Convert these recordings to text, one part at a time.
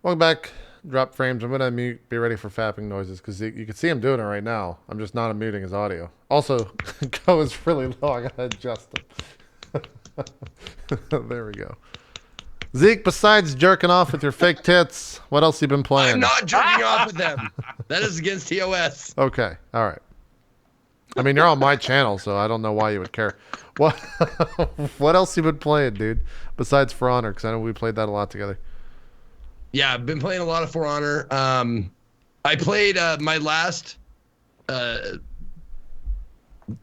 Welcome back. Drop frames. I'm gonna mute. Be ready for fapping noises because you can see him doing it right now. I'm just not unmuting his audio. Also, Go is really low. I gotta adjust him. There we go. Zeke, besides jerking off with your fake tits, what else you been playing? I'm not jerking off with them. That is against TOS. Okay. All right. I mean, you're on my channel, so I don't know why you would care. What What else you been playing, dude? Besides For Honor, because I know we played that a lot together. Yeah, I've been playing a lot of For Honor. I played my last.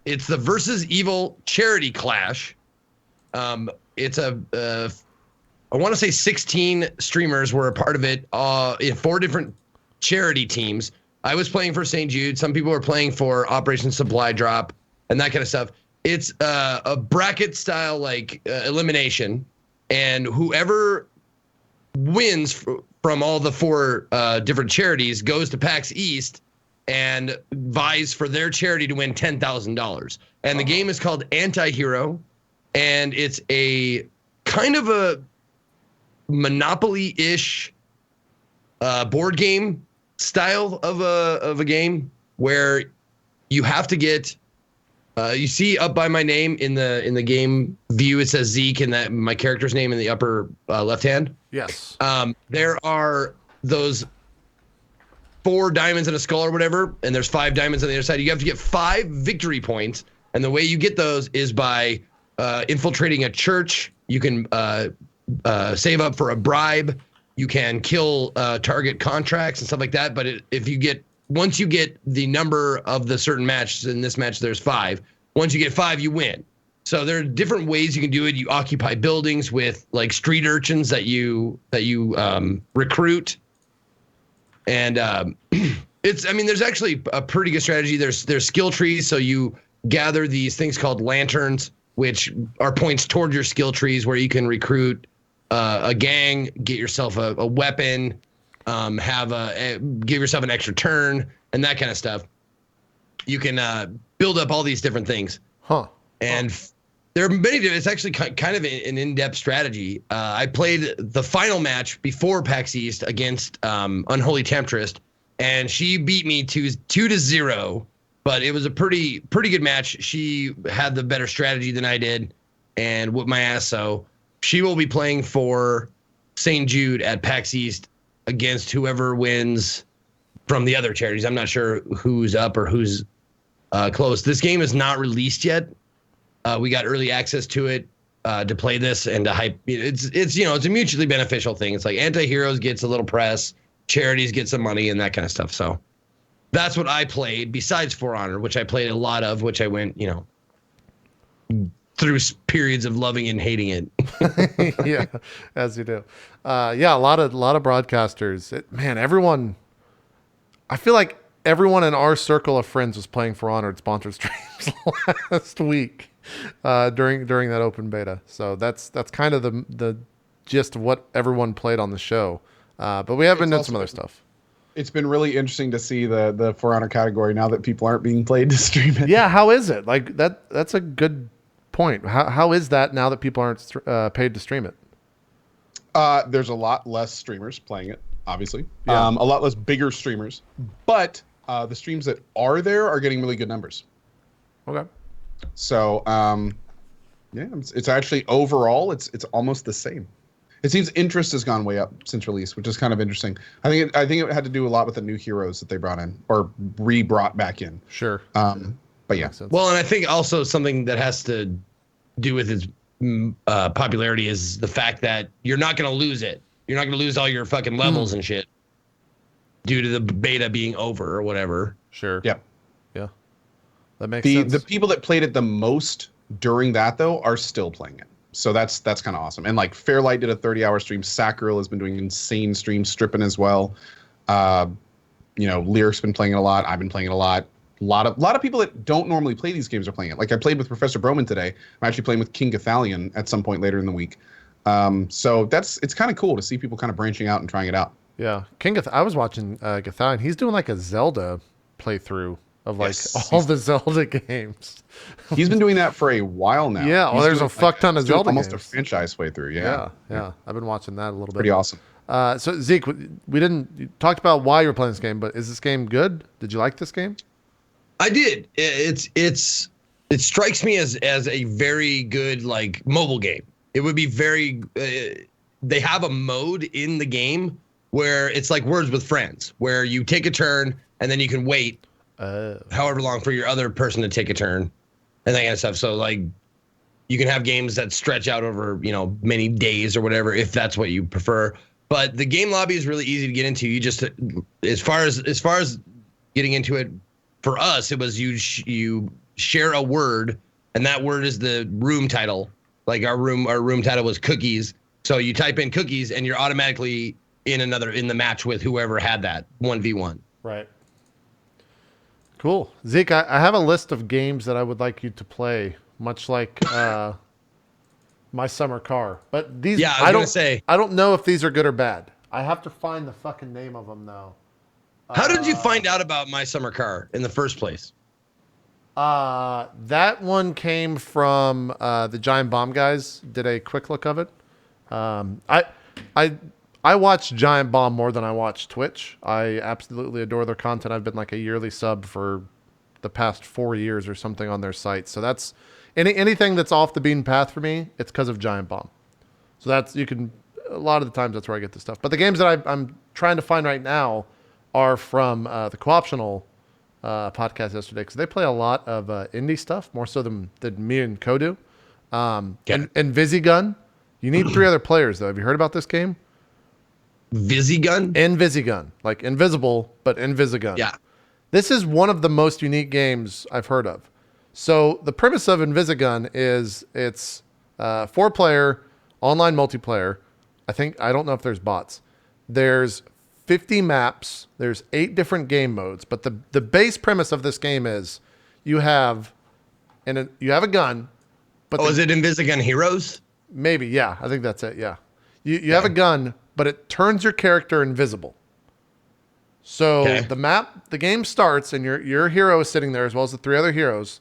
It's the Versus Evil Charity Clash. It's I want to say 16 streamers were a part of it in 4 different charity teams. I was playing for St. Jude. Some people were playing for Operation Supply Drop and that kind of stuff. It's a bracket style elimination, and whoever wins from all the 4 different charities goes to PAX East and vies for their charity to win $10,000. And the game is called Anti-Hero, and it's a kind of a Monopoly-ish board game style of a game where you have to get you see up by my name in the game view, it says Zeke and that my character's name in the upper left hand. Yes. There are those 4 diamonds and a skull or whatever, and there's 5 diamonds on the other side. You have to get 5 victory points, and the way you get those is by infiltrating a church. You can save up for a bribe. You can kill target contracts and stuff like that. But once you get the number of the certain match, in this match there's 5. Once you get 5, you win. So there are different ways you can do it. You occupy buildings with like street urchins that you recruit, and there's actually a pretty good strategy. There's skill trees, so you gather these things called lanterns, which are points toward your skill trees where you can recruit a gang, get yourself a weapon, give yourself an extra turn, and that kind of stuff. You can build up all these different things. And there are many different. It's actually kind of an in-depth strategy. I played the final match before PAX East against Unholy Temptress, and she beat me 2-0. But it was a pretty good match. She had the better strategy than I did, and whooped my ass. So she will be playing for St. Jude at PAX East against whoever wins from the other charities. I'm not sure who's up or who's close. This game is not released yet. We got early access to it to play this and to hype. It's a mutually beneficial thing. It's like Anti-Heroes gets a little press, charities get some money, and that kind of stuff. So that's what I played besides For Honor, which I played a lot of, which I went, through periods of loving and hating it. Yeah, as you do. A lot of broadcasters. Everyone. I feel like everyone in our circle of friends was playing For Honor at sponsored streams last week during that open beta. So that's kind of the gist of what everyone played on the show. But we have been doing some other stuff. It's been really interesting to see the For Honor category now that people aren't being played to stream it. Yeah, how is it? Like that's a good point. How is that now that people aren't paid to stream it? There's a lot less streamers playing it, obviously. Yeah. A lot less bigger streamers, but the streams that are there are getting really good numbers. Okay. So it's actually overall it's almost the same. It seems interest has gone way up since release, which is kind of interesting. I think it had to do a lot with the new heroes that they brought in or brought back in. Sure. But yeah. Well, and I think also something that has to do with its popularity is the fact that you're not going to lose it. You're not going to lose all your fucking levels and shit due to the beta being over or whatever. Sure. Yeah. Yeah. That makes sense. The people that played it the most during that though are still playing it. So that's kind of awesome. And like Fairlight did a 30-hour stream. Sackgirl has been doing insane streams, stripping as well. Lyric's been playing it a lot. I've been playing it a lot. A lot of people that don't normally play these games are playing it. Like I played with Professor Broman today. I'm actually playing with King Gathalion at some point later in the week. So it's kind of cool to see people kind of branching out and trying it out. Yeah, I was watching Gathalion. He's doing like a Zelda playthrough of like Yes. all the Zelda games. He's been doing that for a while now. Yeah, well, He's there's doing, a fuck ton of he's doing Zelda almost games. a franchise way through. Yeah. Yeah. I've been watching that a little bit. Pretty awesome. So Zeke, we didn't you talked about why you were playing this game, but is this game good? Did you like this game? I did. It strikes me as a very good like mobile game. It would be very. They have a mode in the game where it's like Words with Friends, where you take a turn and then you can wait however long for your other person to take a turn, and that kind of stuff. So like, you can have games that stretch out over many days or whatever if that's what you prefer. But the game lobby is really easy to get into. You just as far as getting into it, for us it was you share a word, and that word is the room title. Like our room title was cookies. So you type in cookies and you're automatically in the match with whoever had that 1v1. Right. Cool. Zeke, I have a list of games that I would like you to play, much like My Summer Car. But these, Yeah, I was gonna say. I don't know if these are good or bad. I have to find the fucking name of them though. How did you find out about My Summer Car in the first place? That one came from the Giant Bomb guys. Did a quick look of it. I watch Giant Bomb more than I watch Twitch. I absolutely adore their content. I've been like a yearly sub for the past 4 years or something on their site. So that's anything that's off the beaten path for me. It's because of Giant Bomb. So a lot of the times that's where I get the stuff. But the games that I'm trying to find right now are from the Co-optional podcast yesterday, because they play a lot of indie stuff, more so than me and Co do. And Visigun. You need 3 other players though. Have you heard about this game? Visigun? Invisigun, like invisible, but Invisigun. Yeah. This is one of the most unique games I've heard of. So the premise of Invisigun is it's 4-player online multiplayer. I don't know if there's bots. There's 50 maps. There's 8 different game modes. But the base premise of this game is you have a gun. But is it Invisigun Heroes? Maybe, yeah. I think that's it, yeah. You have a gun, but it turns your character invisible. So the game starts, and your hero is sitting there, as well as the 3 other heroes,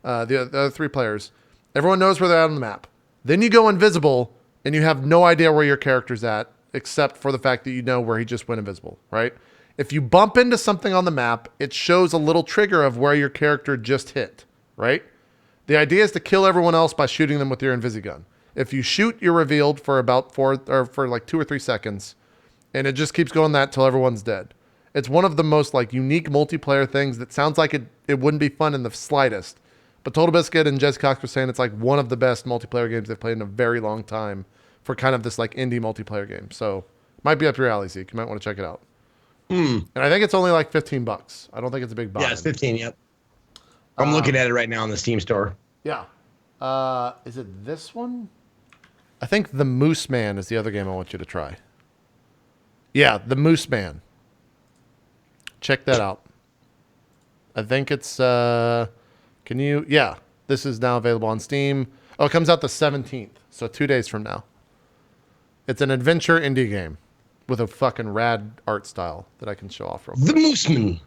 the other 3 players. Everyone knows where they're at on the map. Then you go invisible, and you have no idea where your character's at, except for the fact that you know where he just went invisible, right? If you bump into something on the map, it shows a little trigger of where your character just hit, right? The idea is to kill everyone else by shooting them with your Invisigun. If you shoot, you're revealed for about 2 or 3 seconds, and it just keeps going that till everyone's dead. It's one of the most like unique multiplayer things that sounds like it wouldn't be fun in the slightest. But Total Biscuit and Jez Cox were saying it's like one of the best multiplayer games they've played in a very long time for kind of this like indie multiplayer game. So might be up your alley, Zeke. You might want to check it out. And I think it's only like $15. I don't think it's a big buy. Yeah, it's 15. Yep. I'm looking at it right now on the Steam store. Yeah. Is it this one? I think the Moose Man is the other game I want you to try. Yeah, the Moose Man. Check that out. I think it's this is now available on Steam. Oh, it comes out the 17th, so 2 days from now. It's an adventure indie game with a fucking rad art style that I can show off real quick. The Mooseman.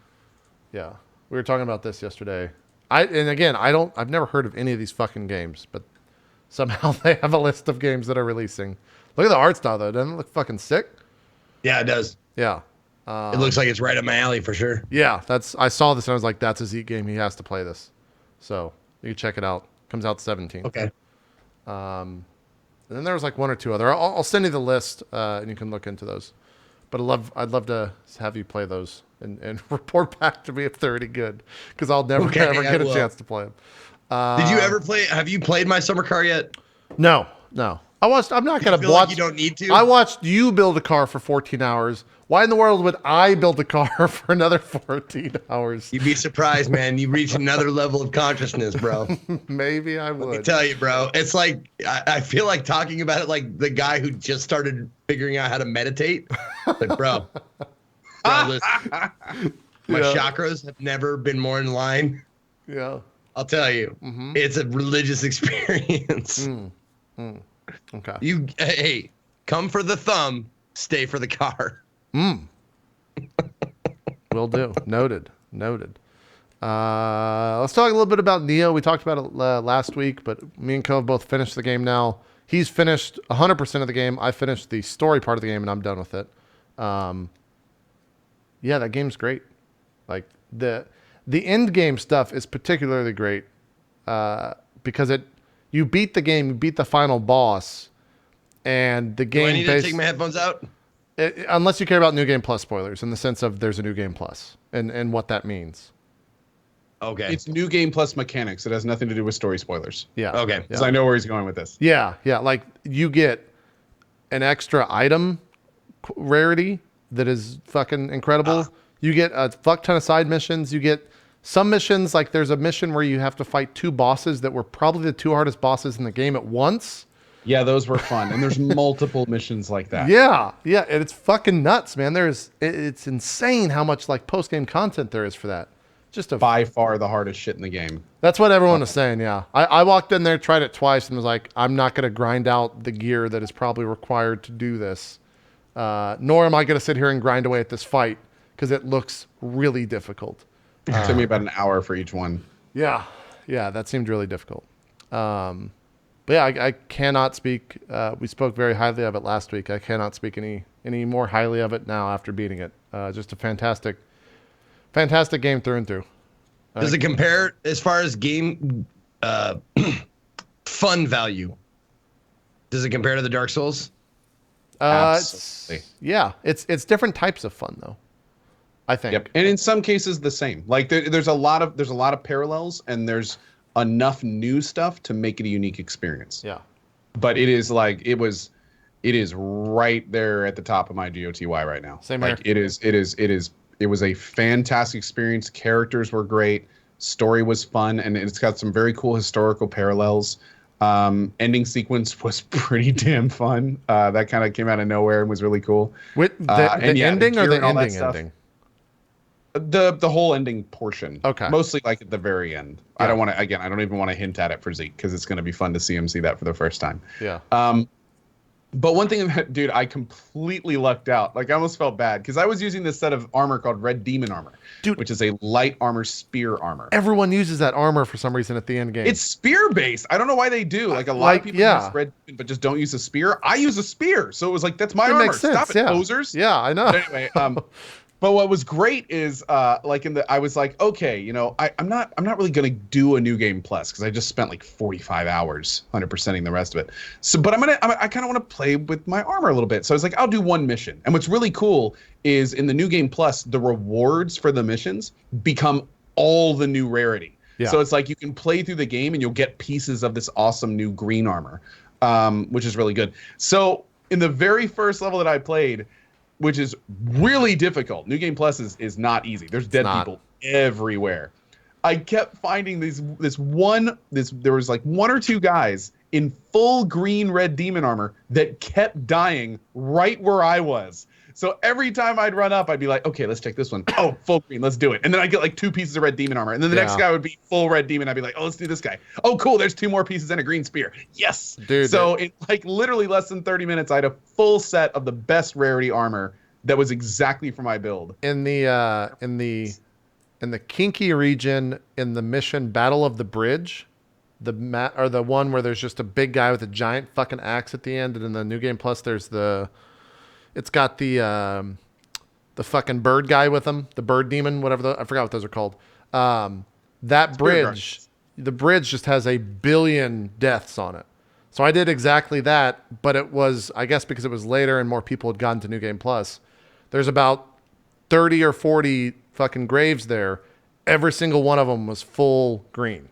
Yeah. We were talking about this yesterday. I've never heard of any of these fucking games, but somehow they have a list of games that are releasing. Look at the art style though. Doesn't it look fucking sick? Yeah, it does. Yeah. It looks like it's right up my alley for sure. Yeah, I saw this and I was like, that's a Zeke game. He has to play this. So you can check it out. Comes out 17th. Okay. And then there was like 1 or 2 other. I'll send you the list and you can look into those. But I'd love to have you play those and report back to me if they're any good, because I'll never ever get a chance to play them. Did you ever play? Have you played My Summer Car yet? No. I'm not going to watch. Like you don't need to. I watched you build a car for 14 hours. Why in the world would I build a car for another 14 hours? You'd be surprised, man. You reach another level of consciousness, bro. Maybe I would. Let me tell you, bro. It's like I feel like talking about it like the guy who just started figuring out how to meditate. Like, bro, listen, my chakras have never been more in line. Yeah. I'll tell you, it's a religious experience. Okay. Hey, come for the thumb, stay for the car. Will do. Noted. Let's talk a little bit about Nioh. We talked about it last week, but me and Ko have both finished the game now. He's finished 100% of the game. I finished the story part of the game, and I'm done with it. Yeah, that game's great. Like the end game stuff is particularly great because you beat the game, you beat the final boss, and the game. Do I need to take my headphones out? Unless you care about New Game Plus spoilers, in the sense of there's a New Game Plus and what that means. Okay. It's New Game Plus mechanics. It has nothing to do with story spoilers. Yeah. Okay. Because I know where he's going with this. Yeah. Like you get an extra item rarity that is fucking incredible. You get a fuck ton of side missions. You get some missions, like there's a mission where you have to fight 2 bosses that were probably the 2 hardest bosses in the game at once. Yeah, those were fun. And there's multiple missions like that. Yeah. And it's fucking nuts, man. It's insane how much like post-game content there is for that. Just by far the hardest shit in the game. That's what everyone was saying, yeah. I walked in there, tried it twice, and was like, I'm not going to grind out the gear that is probably required to do this. Nor am I going to sit here and grind away at this fight, because it looks really difficult. It took me about an hour for each one. Yeah, that seemed really difficult. But yeah, I cannot speak. We spoke very highly of it last week. I cannot speak any more highly of it now after beating it. Just a fantastic game through and through. Does it compare as far as game fun value? Does it compare to the Dark Souls? Absolutely. It's different types of fun though, I think. Yep. And in some cases the same. Like there's a lot of parallels, and there's enough new stuff to make it a unique experience. Yeah. But it is right there at the top of my GOTY right now. Same here. Like it was a fantastic experience. Characters were great. Story was fun, and it's got some very cool historical parallels. Ending sequence was pretty damn fun. That kind of came out of nowhere and was really cool. With the ending or the ending? The whole ending portion. Okay. Mostly like at the very end. Yeah. I don't even want to hint at it for Zeke, because it's going to be fun to see him see that for the first time. Yeah. But one thing, dude, I completely lucked out. Like, I almost felt bad because I was using this set of armor called Red Demon armor, dude, which is a light armor spear armor. Everyone uses that armor for some reason at the end game. It's spear based. I don't know why they do. Like, a lot of people use Red Demon, but just don't use a spear. I use a spear, so it was like, that's my armor. Makes sense, Stop it, posers. Yeah, I know. But anyway, but what was great is I was like, okay, you know, I'm not really gonna do a New Game Plus because I just spent like 45 hours 100%ing the rest of it. So, but I kind of want to play with my armor a little bit. So I was like, I'll do one mission. And what's really cool is in the New Game Plus, the rewards for the missions become all the new rarity. Yeah. So it's like you can play through the game and you'll get pieces of this awesome new green armor, which is really good. So in the very first level that I played, which is really difficult. New Game Plus is not easy. There's dead people everywhere. I kept finding there was like 1 or 2 guys in full green Red Demon armor that kept dying right where I was. So every time I'd run up, I'd be like, okay, let's check this one. Oh, full green, let's do it. And then I get like 2 pieces of Red Demon armor. And then the next guy would be full Red Demon. I'd be like, oh, let's do this guy. Oh, cool, there's 2 more pieces and a green spear. Yes. Dude. So in like literally less than 30 minutes, I had a full set of the best rarity armor that was exactly for my build. In the Kinky region, in the mission Battle of the Bridge, the one where there's just a big guy with a giant fucking axe at the end, and in the New Game Plus there's it's got the fucking bird guy with him, the bird demon, whatever I forgot what those are called. That bridge, the bridge just has 1 billion deaths on it. So I did exactly that, but it was, I guess because it was later and more people had gotten to New Game Plus, there's about 30 or 40 fucking graves there. Every single one of them was full green.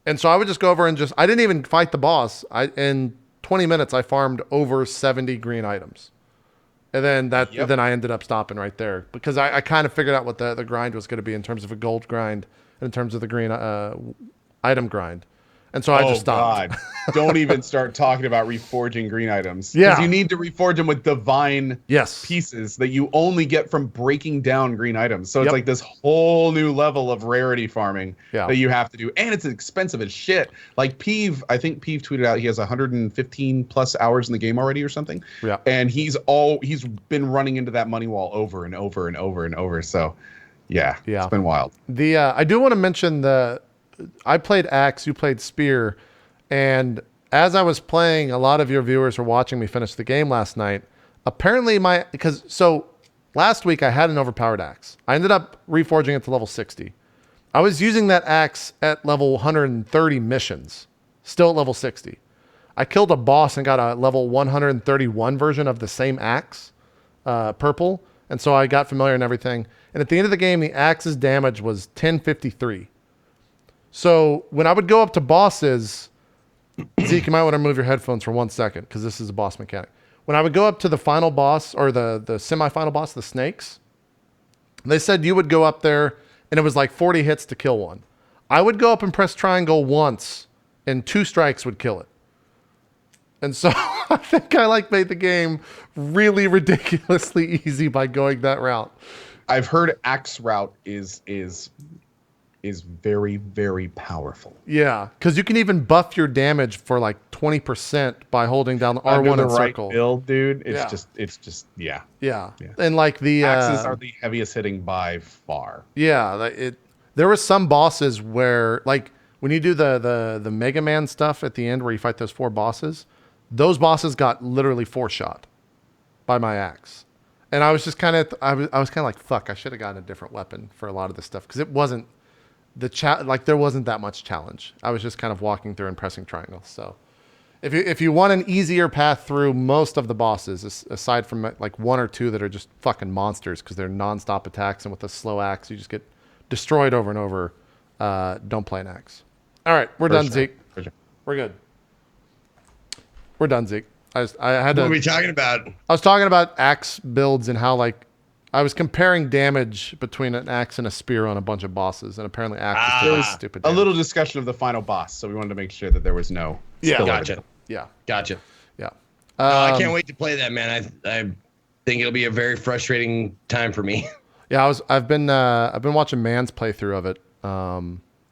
And so I would just go over and I didn't even fight the boss. In 20 minutes, I farmed over 70 green items. And then then I ended up stopping right there because I kind of figured out what the grind was going to be in terms of a gold grind and in terms of the green item grind. And so I just stopped. God. Don't even start talking about reforging green items. Yeah. Because you need to reforge them with divine yes. pieces that you only get from breaking down green items. So it's like this whole new level of rarity farming that you have to do. And it's expensive as shit. Like I think Peeve tweeted out he has 115 plus hours in the game already or something. Yeah. And he's been running into that money wall over and over and over and over. So Yeah, Yeah. it's been wild. I do want to mention I played Axe, you played Spear, and as I was playing, a lot of your viewers were watching me finish the game last night. Apparently last week I had an overpowered axe. I ended up reforging it to level 60. I was using that axe at level 130 missions, still at level 60. I killed a boss and got a level 131 version of the same axe, purple, and so I got familiar and everything. And at the end of the game, the axe's damage was 1053. So when I would go up to bosses, Zeke, you might want to remove your headphones for 1 second because this is a boss mechanic. When I would go up to the final boss or the semi-final boss, the snakes, they said you would go up there and it was like 40 hits to kill one. I would go up and press triangle once and 2 strikes would kill it. And so I think I made the game really ridiculously easy by going that route. I've heard axe route is very, very powerful. Yeah, because you can even buff your damage for like 20% by holding down R1 Under the and right circle. build, dude. Yeah. It's just Yeah. Yeah. And like the axes are the heaviest hitting by far. Yeah, there were some bosses where like when you do the Mega Man stuff at the end where you fight those 4 bosses, those bosses got literally 4-shot by my axe. And I was just kind of I was kind of like, fuck, I should have gotten a different weapon for a lot of this stuff because it wasn't there wasn't that much challenge. I was just kind of walking through and pressing triangles. So if you want an easier path through most of the bosses, aside from like 1 or 2 that are just fucking monsters because they're nonstop attacks and with a slow axe you just get destroyed over and over, don't play an axe. All right, we're done, Zeke. Sure. We're good. We're done, Zeke. I had to. What are we talking about? I was talking about axe builds and how I was comparing damage between an axe and a spear on a bunch of bosses, and apparently axe is just stupid A damage. little discussion of the final boss, so we wanted to make sure that there was no. Yeah. spillover. Gotcha. Yeah. Gotcha. Yeah. I can't wait to play that, man. I think it'll be a very frustrating time for me. Yeah, I've been watching Man's playthrough of it,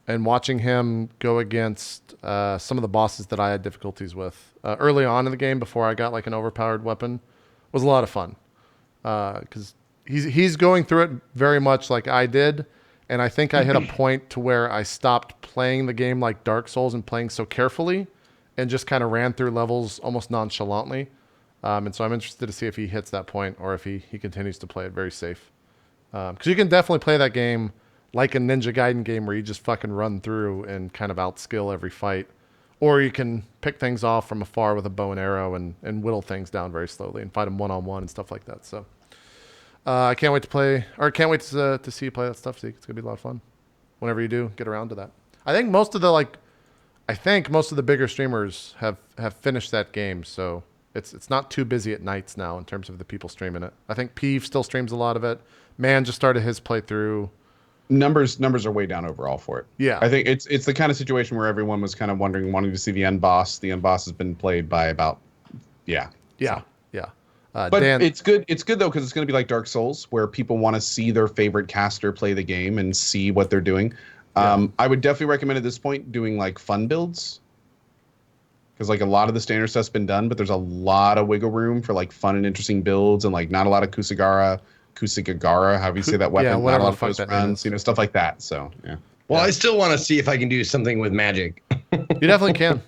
and watching him go against some of the bosses that I had difficulties with early on in the game before I got like an overpowered weapon was a lot of fun because he's going through it very much like I did, and I think I hit a point to where I stopped playing the game like Dark Souls and playing so carefully, and just kind of ran through levels almost nonchalantly. And so I'm interested to see if he hits that point or if he continues to play it very safe. Because you can definitely play that game like a Ninja Gaiden game where you just fucking run through and kind of outskill every fight. Or you can pick things off from afar with a bow and arrow and whittle things down very slowly and fight them one-on-one and stuff like that. So I can't wait to play, or can't wait to see you play that stuff, Zeke. It's going to be a lot of fun. Whenever you do, get around to that. I think most of the bigger streamers have finished that game, so it's not too busy at nights now in terms of the people streaming it. I think Peeve still streams a lot of it. Man just started his playthrough. Numbers are way down overall for it. Yeah. I think it's the kind of situation where everyone was kind of wanting to see the end boss. The end boss has been played by about, Yeah. But Dan, it's good. It's good though because it's going to be like Dark Souls, where people want to see their favorite caster play the game and see what they're doing. I would definitely recommend at this point doing like fun builds, because like a lot of the standard stuff's been done, but there's a lot of wiggle room for like fun and interesting builds, and like not a lot of Kusagara, however you say that weapon. Yeah, not whatever a lot the of fuck first that runs, is. stuff like that. So yeah. Well, I still want to see if I can do something with magic. you definitely can.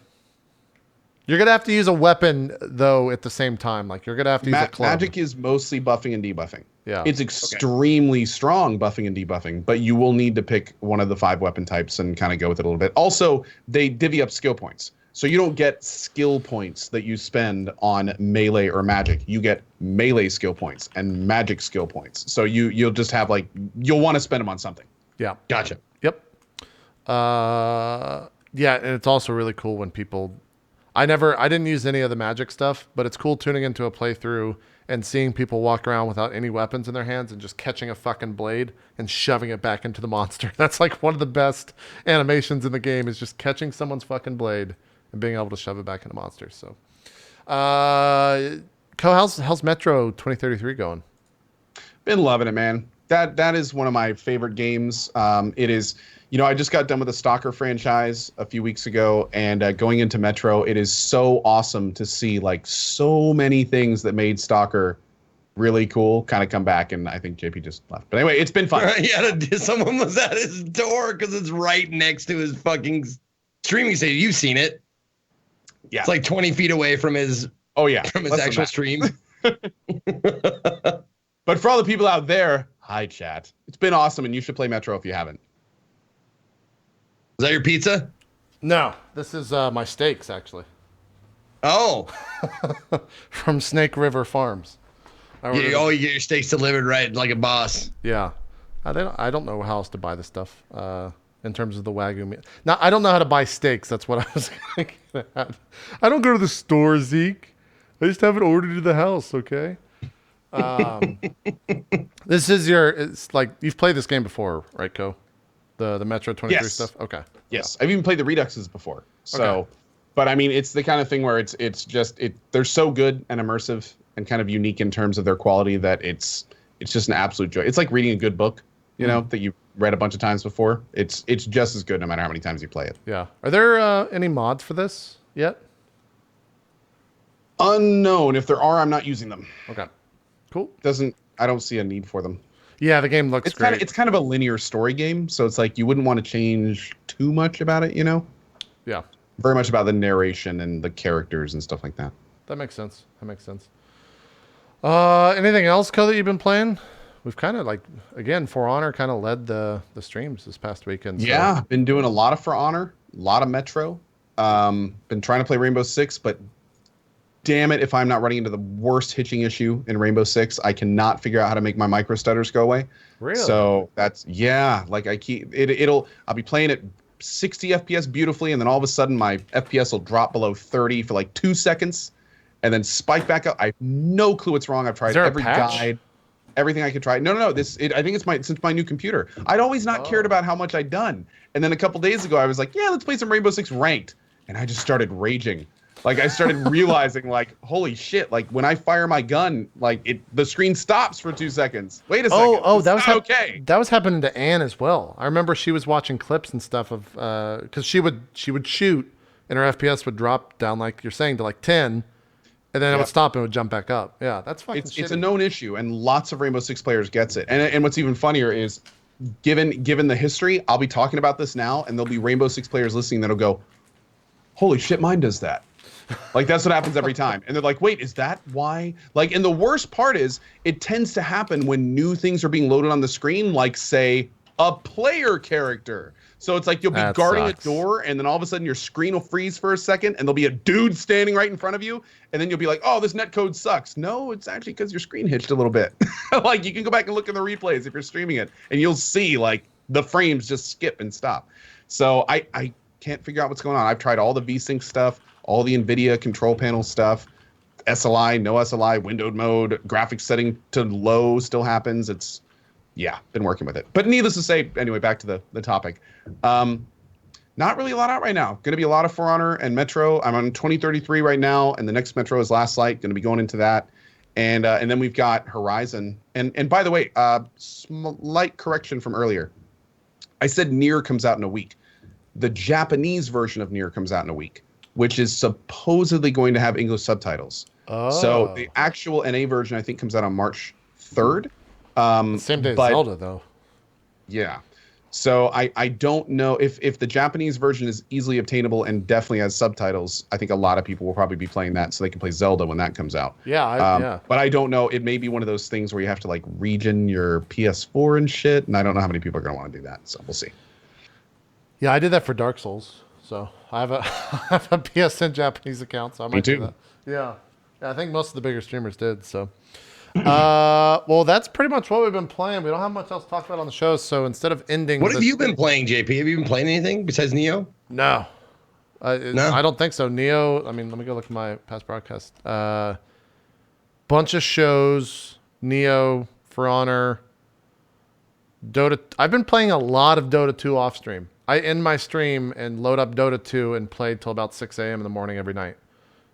You're going to have to use a weapon, though, at the same time. Like, you're going to have to use a club. Magic is mostly buffing and debuffing. Yeah. It's extremely strong buffing and debuffing, but you will need to pick one of the 5 weapon types and kind of go with it a little bit. Also, they divvy up skill points. So you don't get skill points that you spend on melee or magic. You get melee skill points and magic skill points. So you'll just have you'll want to spend them on something. Yeah. Gotcha. Yep. Yeah, and it's also really cool when people... I didn't use any of the magic stuff, but it's cool tuning into a playthrough and seeing people walk around without any weapons in their hands and just catching a fucking blade and shoving it back into the monster. That's like one of the best animations in the game, is just catching someone's fucking blade and being able to shove it back into monsters. So, how's Metro 2033 going? Been loving it, man. That is one of my favorite games. It is, I just got done with the Stalker franchise a few weeks ago, and going into Metro, it is so awesome to see so many things that made Stalker really cool, kind of come back, and I think JP just left. But anyway, it's been fun. Someone was at his door because it's right next to his fucking streaming station. You've seen it. Yeah. It's like 20 feet away from his from his actual stream. But for all the people out there, hi chat. It's been awesome, and you should play Metro if you haven't. Is that your pizza? No, this is my steaks actually. Oh. From Snake River Farms. You get your steaks delivered right like a boss. Yeah. I don't know how else to buy this stuff in terms of the Wagyu meat. Now, I don't know how to buy steaks. That's what I was going to get at. I don't go to the store, Zeke. I just have it ordered to the house, okay? This is it's like, you've played this game before, right, Co? The Metro 23 stuff? Okay. Yes. I've even played the Reduxes before. So, Okay. But I mean, it's the kind of thing where they're so good and immersive and kind of unique in terms of their quality that it's just an absolute joy. It's like reading a good book, you know, that you read a bunch of times before. It's just as good no matter how many times you play it. Yeah. Are there any mods for this yet? Unknown. If there are, I'm not using them. Okay. Cool. I don't see a need for them. Yeah, the game looks great. It's kind of a linear story game, so it's like you wouldn't want to change too much about it, you know? Yeah. Very much about the narration and the characters and stuff like that. That makes sense. Anything else, Co, that you've been playing? We've kind of again, For Honor kind of led the streams this past weekend. So. Yeah, been doing a lot of For Honor, a lot of Metro. Been trying to play Rainbow Six, but damn it if I'm not running into the worst hitching issue in Rainbow Six. I cannot figure out how to make my micro stutters go away. Really? So like I keep I'll be playing at 60 FPS beautifully, and then all of a sudden my FPS will drop below 30 for like 2 seconds and then spike back up. I have no clue what's wrong. I've tried every guide, everything I could try. No. I think it's since my new computer. I'd always not cared about how much I'd done. And then a couple days ago I was like, yeah, let's play some Rainbow Six ranked. And I just started raging. Like I started realizing, like, holy shit! Like when I fire my gun, like the screen stops for 2 seconds. Wait a second. That was okay. That was happening to Anne as well. I remember she was watching clips and stuff of because she would shoot and her FPS would drop down like you're saying to like 10, and then it would stop and it would jump back up. Yeah, that's fucking. It's a known issue, and lots of Rainbow Six players gets it. And what's even funnier is, given the history, I'll be talking about this now, and there'll be Rainbow Six players listening that'll go, "Holy shit, mine does that." Like that's what happens every time. And they're like, wait, is that why? Like, and the worst part is it tends to happen when new things are being loaded on the screen, like say a player character. So it's like you'll be guarding a door and then all of a sudden your screen will freeze for a second and there'll be a dude standing right in front of you. And then you'll be like, oh, this netcode sucks. No, it's actually because your screen hitched a little bit. Like you can go back and look at the replays if you're streaming it and you'll see like the frames just skip and stop. So I can't figure out what's going on. I've tried all the VSync stuff, all the NVIDIA control panel stuff, SLI, no SLI, windowed mode, graphics setting to low still happens. Been working with it. But needless to say, anyway, back to the topic. Not really a lot out right now. Going to be a lot of For Honor and Metro. I'm on 2033 right now, and the next Metro is Last Light. Going to be going into that. And then we've got Horizon. And by the way, slight correction from earlier. I said Nier comes out in a week. The Japanese version of Nier comes out in a week, which is supposedly going to have English subtitles. Oh. So the actual NA version, I think, comes out on March 3rd. Same day as Zelda, though. Yeah. So I don't know if the Japanese version is easily obtainable and definitely has subtitles. I think a lot of people will probably be playing that so they can play Zelda when that comes out. Yeah. But I don't know. It may be one of those things where you have to like region your PS4 and shit. And I don't know how many people are going to want to do that. So we'll see. Yeah, I did that for Dark Souls. So I have a PSN Japanese account. So I might do that. Yeah. I think most of the bigger streamers did. So. Well, that's pretty much what we've been playing. We don't have much else to talk about on the show, so instead of ending... What have you been playing, JP? Have you been playing anything besides Nioh? No. I don't think so. Nioh, I mean, let me go look at my past broadcast. Bunch of shows, Nioh, For Honor, Dota. I've been playing a lot of Dota 2 off stream. I end my stream and load up Dota 2 and play till about 6 a.m. in the morning every night.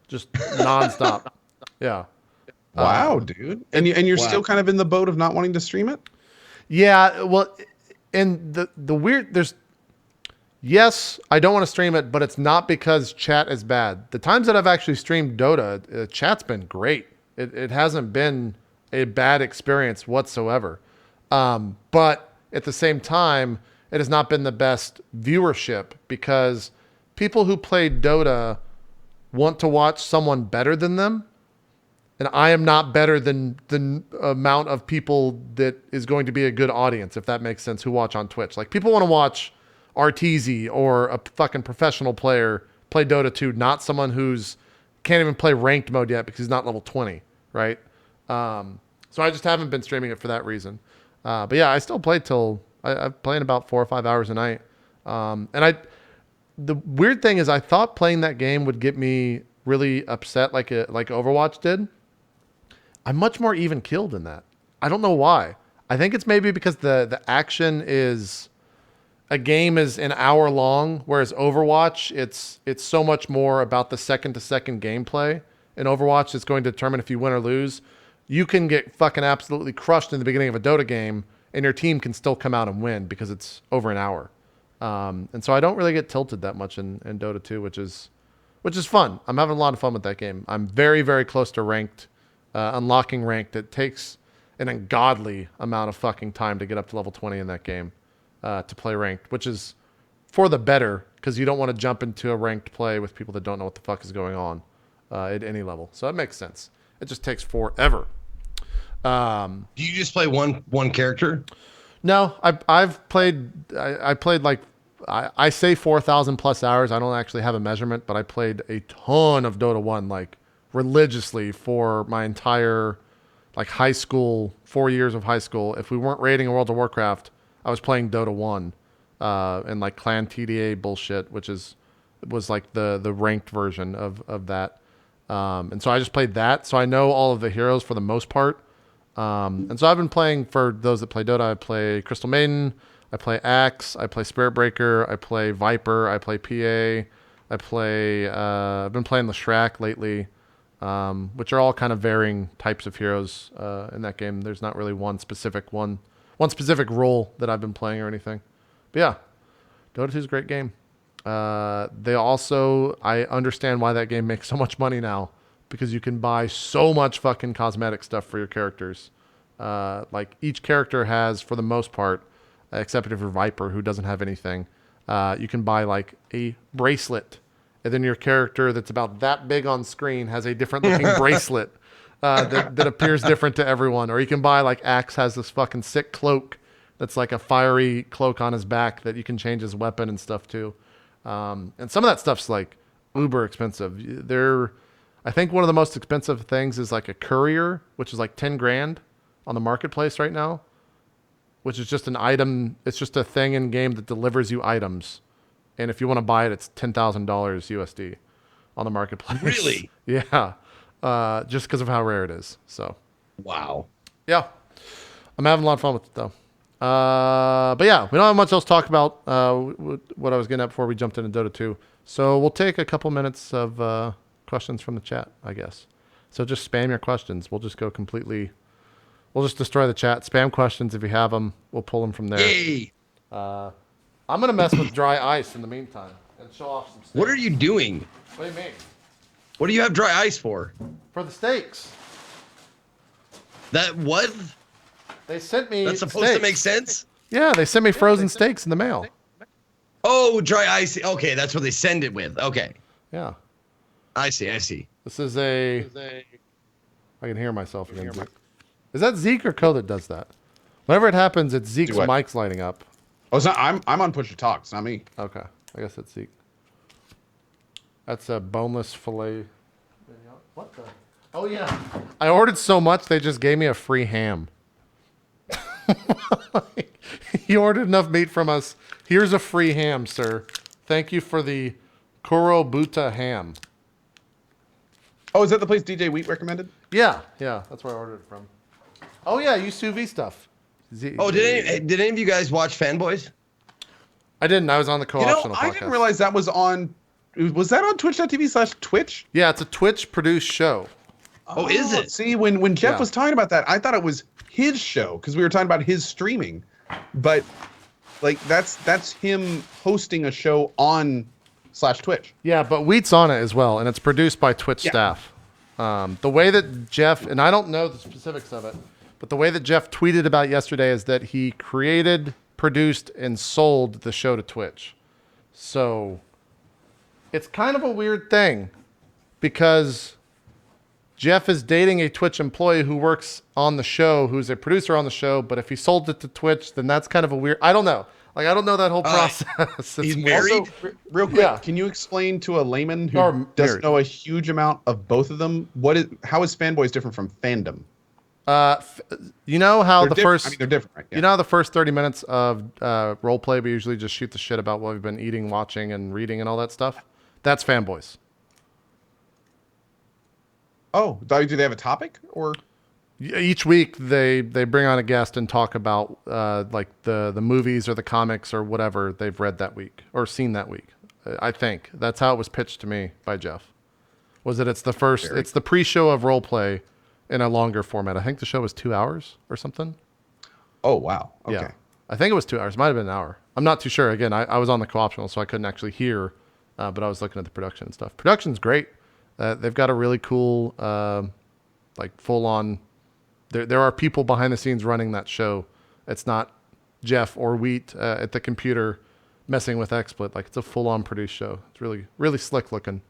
Just nonstop. Yeah. Wow, dude. And you're still kind of in the boat of not wanting to stream it? Yeah, well, and the weird, yes, I don't want to stream it, but it's not because chat is bad. The times that I've actually streamed Dota, chat's been great. It hasn't been a bad experience whatsoever. But at the same time, it has not been the best viewership because people who play Dota want to watch someone better than them. And I am not better than the amount of people that is going to be a good audience, if that makes sense, who watch on Twitch. Like, people want to watch Arteezy or a fucking professional player play Dota 2, not someone who's can't even play ranked mode yet because he's not level 20, right? So I just haven't been streaming it for that reason. But yeah, I still play till I'm playing about 4 or 5 hours a night. The weird thing is I thought playing that game would get me really upset like Overwatch did. I'm much more even killed in that. I don't know why. I think it's maybe because the action is a game is an hour long, whereas Overwatch, it's so much more about the second to second gameplay. In Overwatch, it's going to determine if you win or lose. You can get fucking absolutely crushed in the beginning of a Dota game, and your team can still come out and win because it's over an hour. And so I don't really get tilted that much in Dota 2, which is fun. I'm having a lot of fun with that game. I'm very, very close to ranked, unlocking ranked. It takes an ungodly amount of fucking time to get up to level 20 in that game to play ranked, which is for the better because you don't want to jump into a ranked play with people that don't know what the fuck is going on at any level. So that makes sense. It just takes forever. Do you just play one character? No, I've played. I played like I say 4,000 plus hours. I don't actually have a measurement, but I played a ton of Dota 1 like religiously for my entire like high school, 4 years of high school. If we weren't raiding a World of Warcraft, I was playing Dota 1 and like clan TDA bullshit, which was like the ranked version of that. And so I just played that. So I know all of the heroes for the most part. And so I've been playing, for those that play Dota, I play Crystal Maiden, I play Axe, I play Spirit Breaker, I play Viper, I play PA, I've been playing Leshrac lately, which are all kind of varying types of heroes in that game. There's not really one specific role that I've been playing or anything. But yeah, Dota 2 is a great game. I understand why that game makes so much money now, because you can buy so much fucking cosmetic stuff for your characters. Like each character has, for the most part, except for Viper, who doesn't have anything, you can buy like a bracelet, and then your character that's about that big on screen has a different looking bracelet that appears different to everyone. Or you can buy, like, Axe has this fucking sick cloak that's like a fiery cloak on his back that you can change his weapon and stuff too. And some of that stuff's like uber expensive. I think one of the most expensive things is like a courier, which is like 10 grand on the marketplace right now, which is just an item. It's just a thing in game that delivers you items. And if you want to buy it, it's $10,000 USD on the marketplace. Really? Yeah. Just because of how rare it is. So, wow. Yeah. I'm having a lot of fun with it though. But yeah, we don't have much else to talk about, what I was getting at before we jumped into Dota 2. So we'll take a couple minutes of, questions from the chat, I guess. So just spam your questions. We'll just destroy the chat. Spam questions if you have them. We'll pull them from there. Yay! I'm going to mess with dry ice in the meantime and show off some steaks. What are you doing? What do you mean? What do you have dry ice for? For the steaks. That what? They sent me That's supposed steaks. to make sense? Yeah, they sent me frozen steaks in the mail. Oh, dry ice. Okay, that's what they send it with. Okay. Yeah. I see. This is I can hear myself again. Is that Zeke or Co that does that? Whenever it happens, it's Zeke's mic's lighting up. Oh, it's not. I'm on push to talk. It's not me. Okay, I guess it's Zeke. That's a boneless fillet. What the? Oh yeah, I ordered so much they just gave me a free ham. You ordered enough meat from us. Here's a free ham, sir. Thank you for the Kurobuta ham. Oh, is that the place DJ Wheat recommended? Yeah, that's where I ordered it from. Oh yeah, you sous vide stuff. Did any of you guys watch Fanboys? I didn't. I was on the co-optional podcast. I didn't realize that was on. Was that on twitch.tv/Twitch? Yeah, it's a Twitch produced show. Oh, is it? See, when Jeff was talking about that, I thought it was his show because we were talking about his streaming, but like that's him hosting a show on /Twitch. Yeah, but Wheat's on it as well, and it's produced by Twitch staff. The way that Jeff, and I don't know the specifics of it, but the way that Jeff tweeted about yesterday is that he created, produced, and sold the show to Twitch. So it's kind of a weird thing because Jeff is dating a Twitch employee who works on the show, who's a producer on the show. But if he sold it to Twitch, then that's kind of a weird. I don't know. Like, I don't know that whole process. He's It's married? Also, real quick, can you explain to a layman who doesn't know a huge amount of both of them, how is Fanboys different from fandom? You know how They're I mean, they're different, right? Yeah. You know how the first 30 minutes of role play, we usually just shoot the shit about what we've been eating, watching, and reading and all that stuff? That's Fanboys. Oh, do they have a topic or? Each week they bring on a guest and talk about like the movies or the comics or whatever they've read that week or seen that week. I think that's how it was pitched to me by Jeff. Was that it's the pre-show of role play in a longer format. I think the show was 2 hours or something. Oh wow. Okay. Yeah, I think it was 2 hours. It might have been an hour. I'm not too sure. Again, I was on the co-optional, so I couldn't actually hear, but I was looking at the production and stuff. Production's great. They've got a really cool, like full-on. There are people behind the scenes running that show. It's not Jeff or Wheat at the computer messing with XSplit. Like, it's a full-on produced show. It's really, really slick looking.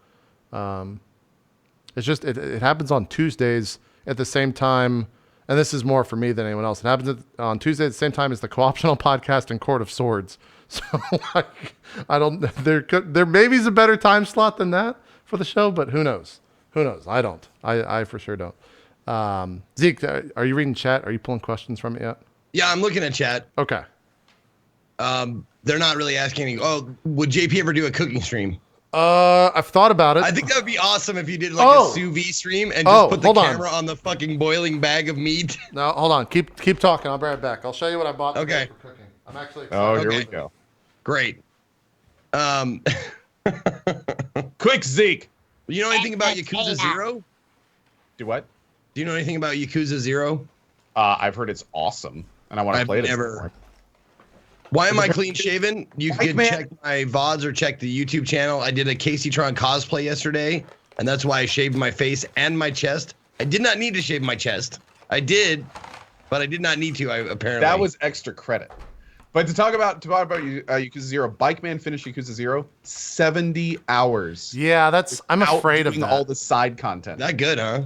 It's just it happens on Tuesdays at the same time, and this is more for me than anyone else. It happens on Tuesday at the same time as the Co-optional podcast and Court of Swords. So like, I don't. There maybe is a better time slot than that for the show, but who knows? Who knows? I don't. I for sure don't. Zeke, are you reading chat? Are you pulling questions from it yet? Yeah, I'm looking at chat. Okay. They're not really asking any. Oh, would JP ever do a cooking stream? I've thought about it. I think that would be awesome if you did like a sous vide stream and just put the camera on the fucking boiling bag of meat. No, hold on. Keep talking. I'll be right back. I'll show you what I bought today for cooking. I'm actually excited. Oh, here we go. Great. Quick, Zeke. You know anything about Yakuza Zero? Do what? Do you know anything about Yakuza Zero? I've heard it's awesome, and I want to play it. Why am I clean shaven? You can check my VODs or check the YouTube channel. I did a Casey Tron cosplay yesterday, and that's why I shaved my face and my chest. I did not need to shave my chest. I did, but I did not need to. Apparently that was extra credit. But to talk about Yakuza Zero, Bike Man finished Yakuza Zero 70 hours. Yeah, I'm afraid of doing that. all the side content. That good, huh?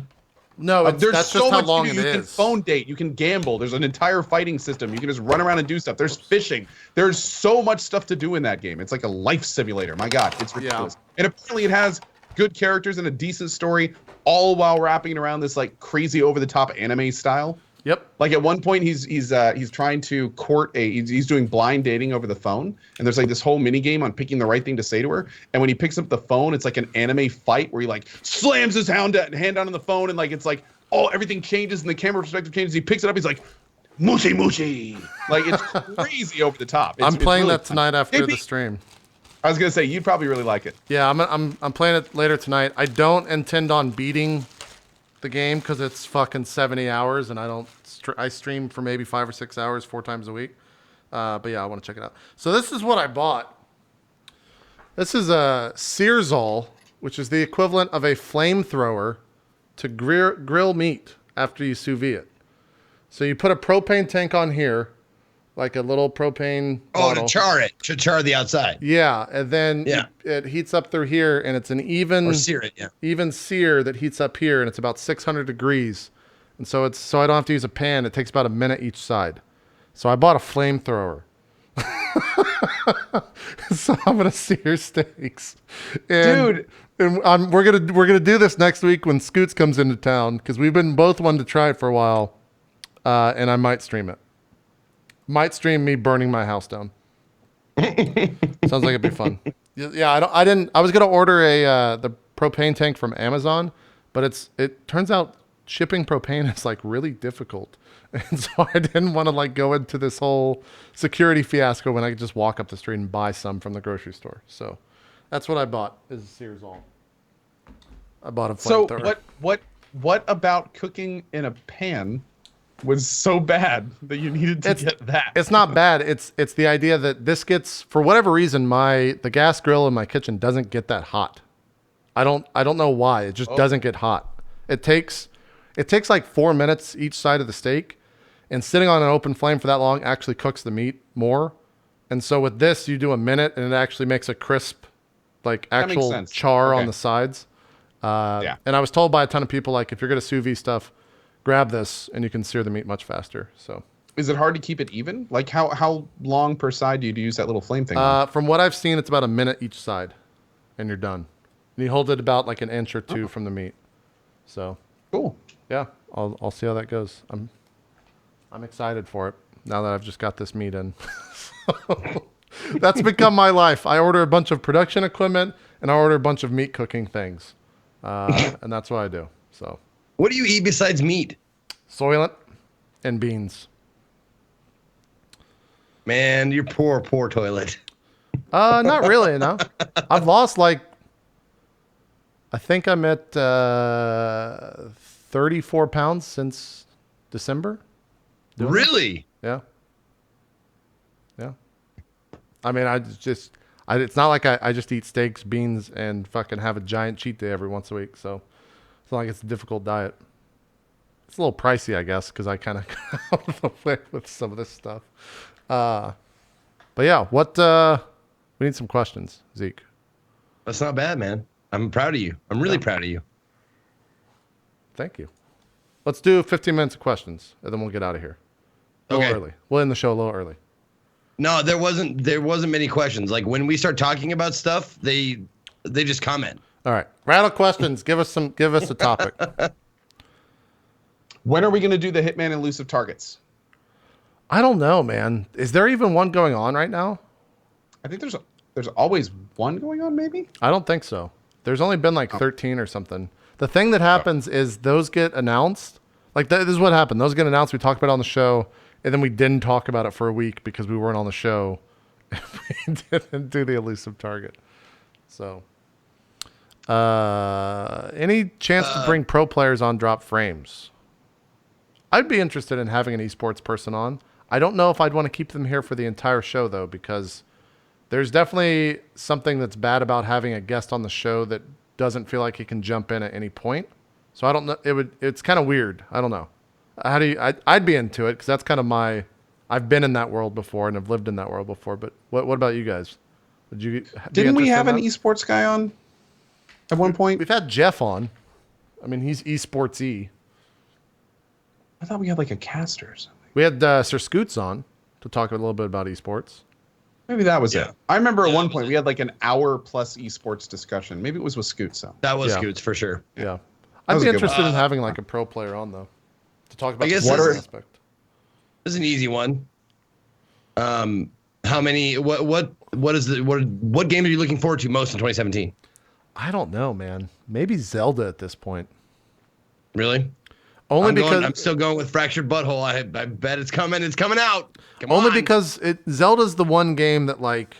No, there's that's so just how much long to do. it You can is. phone date. You can gamble. There's an entire fighting system. You can just run around and do stuff. There's fishing. There's so much stuff to do in that game. It's like a life simulator. My God, it's ridiculous. Yeah. And apparently it has good characters and a decent story, all while wrapping it around this like crazy over-the-top anime style. Yep. Like at one point he's trying to court he's doing blind dating over the phone, and there's like this whole mini game on picking the right thing to say to her. And when he picks up the phone, it's like an anime fight where he like slams his hand down on the phone, and like it's like everything changes and the camera perspective changes. He picks it up, he's like mushy mushy, like it's crazy over the top. I'm playing really that tonight after the stream. I was gonna say you'd probably really like it. Yeah, I'm playing it later tonight. I don't intend on beating the game because it's fucking 70 hours, and I stream for maybe 5 or 6 hours 4 times a week. But yeah, I want to check it out. So this is what I bought. This is a Searzall, which is the equivalent of a flamethrower to grill meat after you sous vide it. So you put a propane tank on here, like a little propane bottle. To char the outside. Yeah, and then it heats up through here, and it's an even sear it, even sear that heats up here, and it's about 600 degrees. And so I don't have to use a pan. It takes about a minute each side. So I bought a flamethrower. So I'm gonna sear steaks, and we're gonna do this next week when Scoots comes into town because we've been both wanting to try it for a while, and I might stream it. Might stream me burning my house down. Sounds like it'd be fun. Yeah, I was gonna order the propane tank from Amazon, but it turns out shipping propane is like really difficult, and so I didn't want to like go into this whole security fiasco when I could just walk up the street and buy some from the grocery store. So that's what I bought. Is a Searzall. I bought a flamethrower. So what about cooking in a pan was so bad that you needed to get that? It's not bad. It's the idea that this gets, for whatever reason, the gas grill in my kitchen doesn't get that hot. I don't know why. It just doesn't get hot. It takes like 4 minutes each side of the steak, and sitting on an open flame for that long actually cooks the meat more. And so with this, you do a minute, and it actually makes a crisp, like actual char on the sides. And I was told by a ton of people, like, if you're going to sous vide stuff, grab this, and you can sear the meat much faster. So, is it hard to keep it even? Like, how long per side do you use that little flame thing? From what I've seen, it's about a minute each side, and you're done. And you hold it about like an inch or two from the meat. So cool. Yeah, I'll see how that goes. I'm excited for it now that I've just got this meat in. That's become my life. I order a bunch of production equipment and I order a bunch of meat cooking things, and that's what I do. So, what do you eat besides meat? Soylent and beans. Man, you're poor toilet. Not really. No, I've lost like, I think I'm at 34 pounds since December. Really? Yeah. Yeah. I mean, it's not like I just eat steaks, beans, and fucking have a giant cheat day every once a week. So it's not like it's a difficult diet. It's a little pricey, I guess, because I kind of got out of the way with some of this stuff. But yeah, we need some questions, Zeke. That's not bad, man. I'm proud of you. I'm really proud of you. Thank you. Let's do 15 minutes of questions, and then we'll get out of here. A little early. We'll end the show a little early. No, there wasn't many questions. Like when we start talking about stuff, they just comment. All right. Rattle questions. Give us a topic. When are we going to do the Hitman elusive targets? I don't know, man. Is there even one going on right now? I think there's always one going on, maybe? I don't think so. There's only been like 13 or something. The thing that happens is those get announced. Like this is what happened. Those get announced. We talked about it on the show, and then we didn't talk about it for a week because we weren't on the show. We didn't do the elusive target. So, any chance to bring pro players on Drop Frames? I'd be interested in having an esports person on. I don't know if I'd want to keep them here for the entire show though, because there's definitely something that's bad about having a guest on the show that doesn't feel like he can jump in at any point. So I don't know. It's kind of weird. I don't know. I'd be into it because that's kind of I've been in that world before and I've lived in that world before. But what about you guys? Didn't we have an esports guy on at one point? We've had Jeff on. I mean, he's esports-y. I thought we had like a caster or something. We had Sir Scoots on to talk a little bit about esports. Maybe that was it. I remember at one point we had like an hour plus esports discussion. Maybe it was with Scoots. So. That was Scoots for sure. Yeah. I'd be interested in having like a pro player on though to talk about the aspect. This is an easy one. How many? What game are you looking forward to most in 2017? I don't know, man. Maybe Zelda at this point. Really? I'm still going with Fractured Butthole. I bet it's coming. It's coming out. Only because Zelda's the one game that like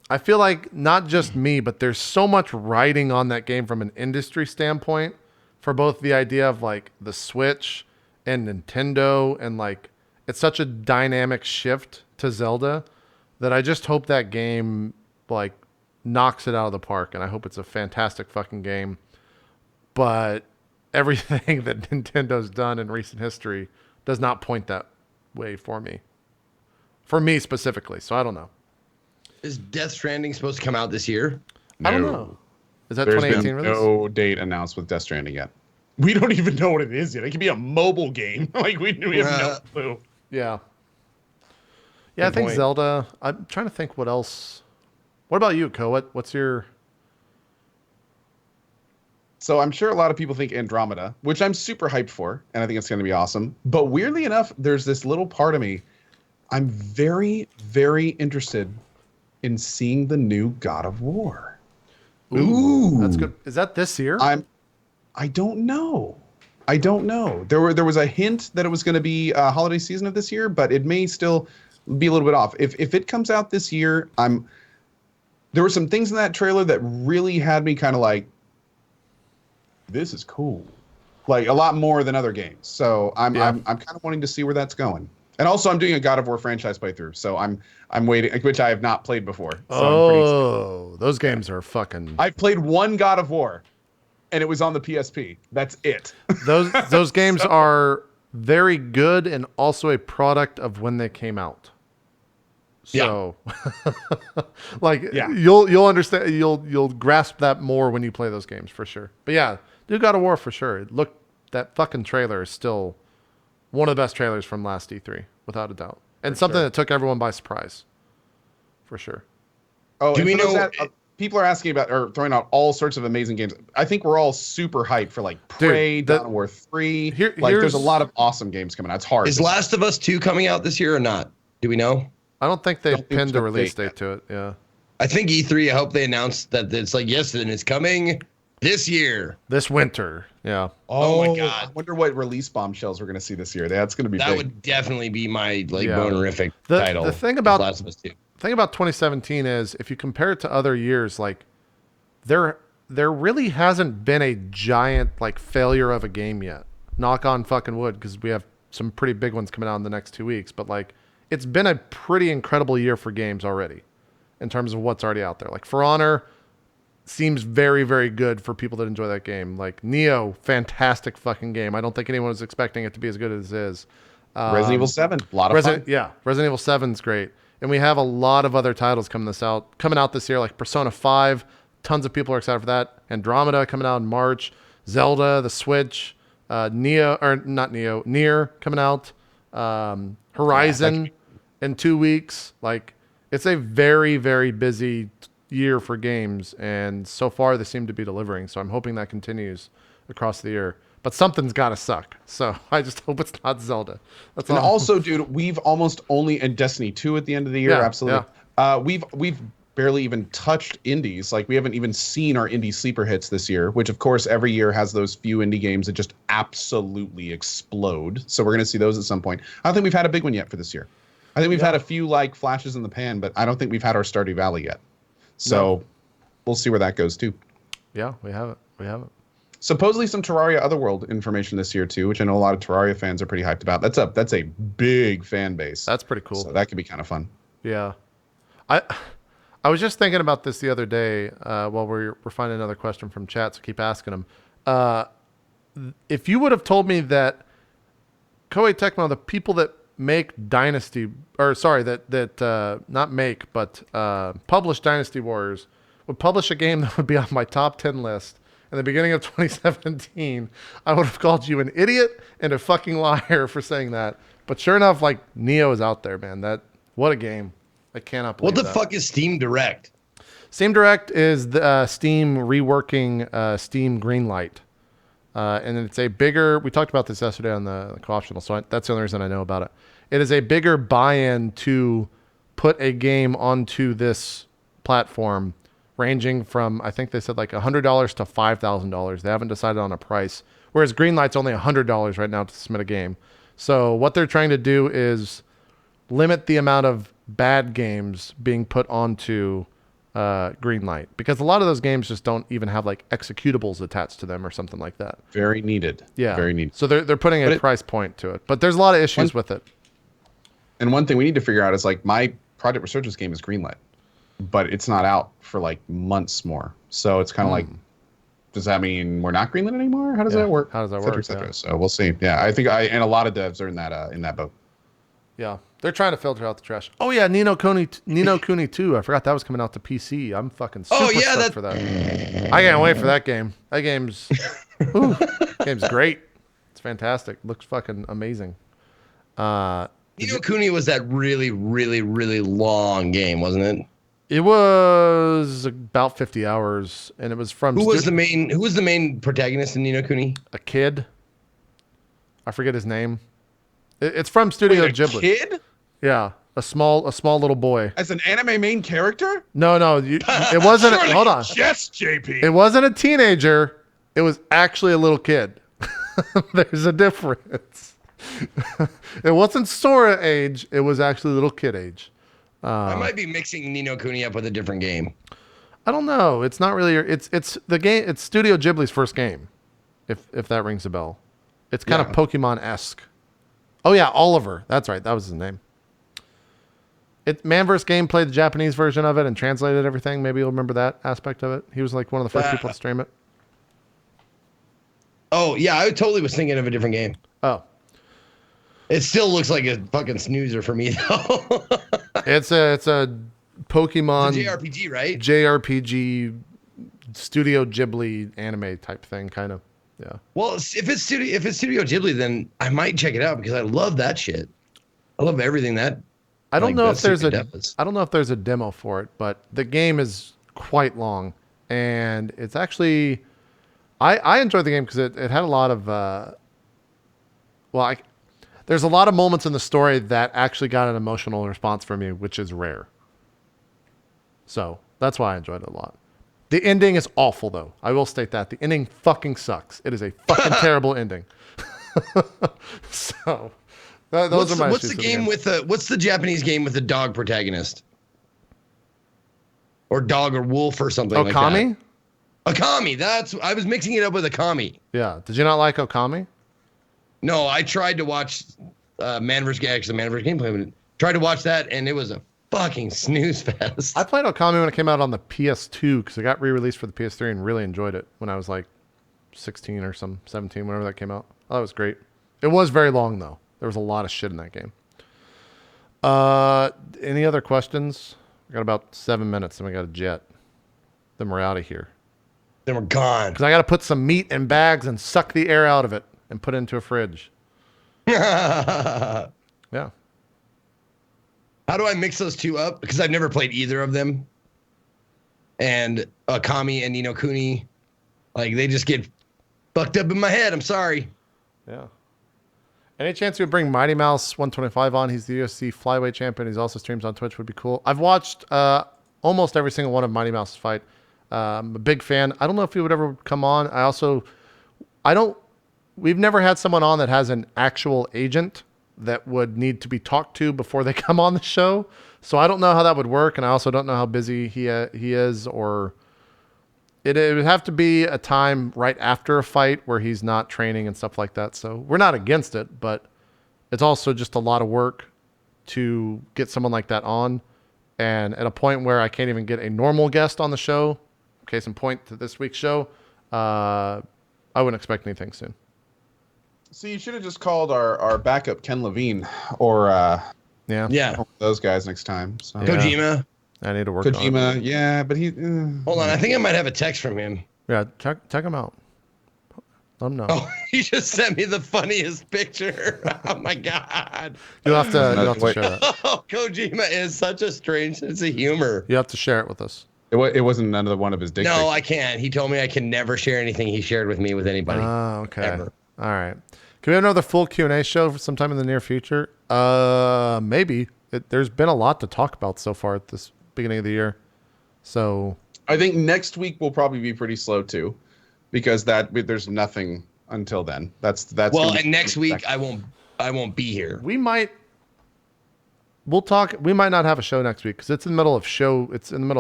I feel like not just me, but there's so much writing on that game from an industry standpoint for both the idea of like the Switch and Nintendo, and like it's such a dynamic shift to Zelda that I just hope that game like knocks it out of the park, and I hope it's a fantastic fucking game. But everything that Nintendo's done in recent history does not point that way for me specifically. So I don't know. Is Death Stranding supposed to come out this year? I don't know. Is that There's 2018 been release? no date announced with Death Stranding yet. We don't even know what it is yet. It could be a mobile game. Like we have no clue. Yeah. Yeah, I think Zelda. I'm trying to think what else. What about you, Ko? What's your... So I'm sure a lot of people think Andromeda, which I'm super hyped for, and I think it's going to be awesome. But weirdly enough, there's this little part of me. I'm very, very interested in seeing the new God of War. Ooh, that's good. Is that this year? I don't know. There was a hint that it was going to be a holiday season of this year, but it may still be a little bit off. If it comes out this year, there were some things in that trailer that really had me kind of like, this is cool, like a lot more than other games. So I'm kind of wanting to see where that's going. And also, I'm doing a God of War franchise playthrough, so I'm waiting, which I have not played before. So those games are fucking. I've played one God of War, and it was on the PSP. That's it. Those games are very good and also a product of when they came out. So, like, you'll understand, you'll grasp that more when you play those games for sure. But yeah, do God of War for sure. Look, that fucking trailer is still one of the best trailers from last E3, without a doubt, and something that took everyone by surprise, for sure. Oh, do we know? People are asking about or throwing out all sorts of amazing games. I think we're all super hyped for like Prey, Dawn of War 3. There's a lot of awesome games coming out. It's hard. Is Last of Us 2 coming out this year or not? Do we know? I don't think they pinned a release date to it. Yeah. I think E3, I hope they announced that it's like, yes, and it's coming this year. This winter. Yeah. Oh my God. I wonder what release bombshells we're going to see this year. That's going to be that big. would definitely be my bonerific title. The thing about Last of Us 2. thing about 2017 is if you compare it to other years, like there really hasn't been a giant like failure of a game yet. Knock on fucking wood, because we have some pretty big ones coming out in the next 2 weeks. But like, it's been a pretty incredible year for games already, in terms of what's already out there. Like For Honor seems very, very good for people that enjoy that game. Like Nioh, fantastic fucking game. I don't think anyone was expecting it to be as good as it is. Resident Evil 7, a lot of fun. Yeah, Resident Evil 7's great. And we have a lot of other titles coming out this year, like Persona 5. Tons of people are excited for that. Andromeda coming out in March. Zelda, the Switch, Nier coming out. Horizon in 2 weeks. Like, it's a very, very busy year for games, and so far they seem to be delivering. So I'm hoping that continues across the year. But something's got to suck. So I just hope it's not Zelda. That's all. And also, dude, we've almost only in Destiny 2 at the end of the year. Yeah, absolutely. We've barely even touched indies. Like, we haven't even seen our indie sleeper hits this year, which of course every year has those few indie games that just absolutely explode. So we're going to see those at some point. I don't think we've had a big one yet for this year. I think we've had a few like flashes in the pan, but I don't think we've had our Stardew Valley yet. So we'll see where that goes too. Yeah, we have it. Supposedly some Terraria Otherworld information this year too, which I know a lot of Terraria fans are pretty hyped about. That's a big fan base. That's pretty cool. So that could be kind of fun. Yeah. I was just thinking about this the other day while we're finding another question from chat, so keep asking them. If you would have told me that Koei Tecmo, the people that make Dynasty, or sorry, not make, but publish Dynasty Warriors, would publish a game that would be on my top 10 list in the beginning of 2017, I would have called you an idiot and a fucking liar for saying that. But sure enough, like, Nioh is out there, man. What a game. I cannot believe What the fuck is Steam Direct? Steam Direct is the Steam reworking Steam Greenlight. And it's a bigger, we talked about this yesterday on the co-optional, so that's the only reason I know about it. It is a bigger buy-in to put a game onto this platform, ranging from, I think they said like $100 to $5,000. They haven't decided on a price. Whereas Greenlight's only $100 right now to submit a game. So what they're trying to do is limit the amount of bad games being put onto Greenlight, because a lot of those games just don't even have like executables attached to them or something like that. Very needed. Yeah. Very needed. So they're putting a price point to it, but there's a lot of issues with it. And one thing we need to figure out is like my Project Resurgence game is greenlit, but it's not out for like months more. So it's kind of like, does that mean we're not greenlit anymore? How does that work? How does that work? work? Yeah. So we'll see. Yeah, I think and a lot of devs are in that boat. Yeah, they're trying to filter out the trash. Oh yeah, Nino Kuni 2. I forgot that was coming out to PC. I'm fucking super stoked for that. I can't wait for that game. That game's great. It's fantastic. Looks fucking amazing. Nino Kuni was that really, really, really long game, wasn't it? It was about 50 hours, and it was from Who was the main protagonist in Nino Kuni? A kid. I forget his name. It's from Studio Ghibli. Kid? Yeah, a small little boy. As an anime main character? No, it wasn't. Hold on. Yes, JP. It wasn't a teenager. It was actually a little kid. There's a difference. It wasn't Sora age. It was actually little kid age. I might be mixing Nino Kuni up with a different game. I don't know. It's not really. It's the game. It's Studio Ghibli's first game. If that rings a bell, it's kind of Pokemon-esque. Oh yeah, Oliver. That's right. That was his name. Man vs. Game played the Japanese version of it and translated everything. Maybe you'll remember that aspect of it. He was like one of the first people to stream it. Oh yeah, I totally was thinking of a different game. Oh, It still looks like a fucking snoozer for me though. it's a Pokemon It's a JRPG, right? JRPG Studio Ghibli anime type thing, kind of. Yeah. Well, if it's Studio Ghibli, then I might check it out because I love that shit. I love everything that. I don't like, know that if there's studio a does. I don't know if there's a demo for it, but the game is quite long, and it's actually I enjoyed the game because it had a lot of there's a lot of moments in the story that actually got an emotional response from me, which is rare. So that's why I enjoyed it a lot. The ending is awful, though. I will state that the ending fucking sucks. It is a fucking terrible ending. So those are my What's issues the with game with the what's the Japanese game with the dog protagonist? Or dog or wolf or something like Okami? that. Okami. I was mixing it up with Okami. Yeah. Did you not like Okami? No, I tried to watch Man vs. Gameplay. Tried to watch that and it was a fucking snooze fest. I played Okami when it came out on the PS2 because it got re-released for the PS3 and really enjoyed it when I was like 16 or 17, whenever that came out. Oh, that was great. It was very long though. There was a lot of shit in that game. Any other questions? We got about 7 minutes and we got a jet. Then we're out of here. Then we're gone. Because I got to put some meat in bags and suck the air out of it and put it into a fridge. Yeah. How do I mix those two up? Because I've never played either of them. And Akami and Ni no Kuni, like they just get fucked up in my head. I'm sorry. Yeah. Any chance you would bring Mighty Mouse 125 on? He's the UFC flyweight champion. He's also streams on Twitch. Would be cool. I've watched almost every single one of Mighty Mouse's fight. I'm a big fan. I don't know if he would ever come on. We've never had someone on that has an actual agent that would need to be talked to before they come on the show. So I don't know how that would work. And I also don't know how busy he is, or it would have to be a time right after a fight where he's not training and stuff like that. So we're not against it, but it's also just a lot of work to get someone like that on. And at a point where I can't even get a normal guest on the show, case in point to this week's show, I wouldn't expect anything soon. So you should have just called our backup Ken Levine or Yeah. those guys next time. So. Yeah. Kojima. I need to work on it. Kojima, yeah, but he. Hold on. I think I might have a text from him. Yeah, check him out. Let him know. Oh, he just sent me the funniest picture. Oh my God. You'll have to share that. Oh, Kojima is such a strange sense of humor. You have to share it with us. It wasn't another one of his dick No, pics. I can't. He told me I can never share anything he shared with me with anybody. Oh, okay. Ever. All right. Can we have another full Q&A show for sometime in the near future? Maybe. There's been a lot to talk about so far at this beginning of the year. So I think next week will probably be pretty slow too, because there's nothing until then. That's Well, gonna be and next week I won't be here. we'll talk. We might not have a show next week because it's in the middle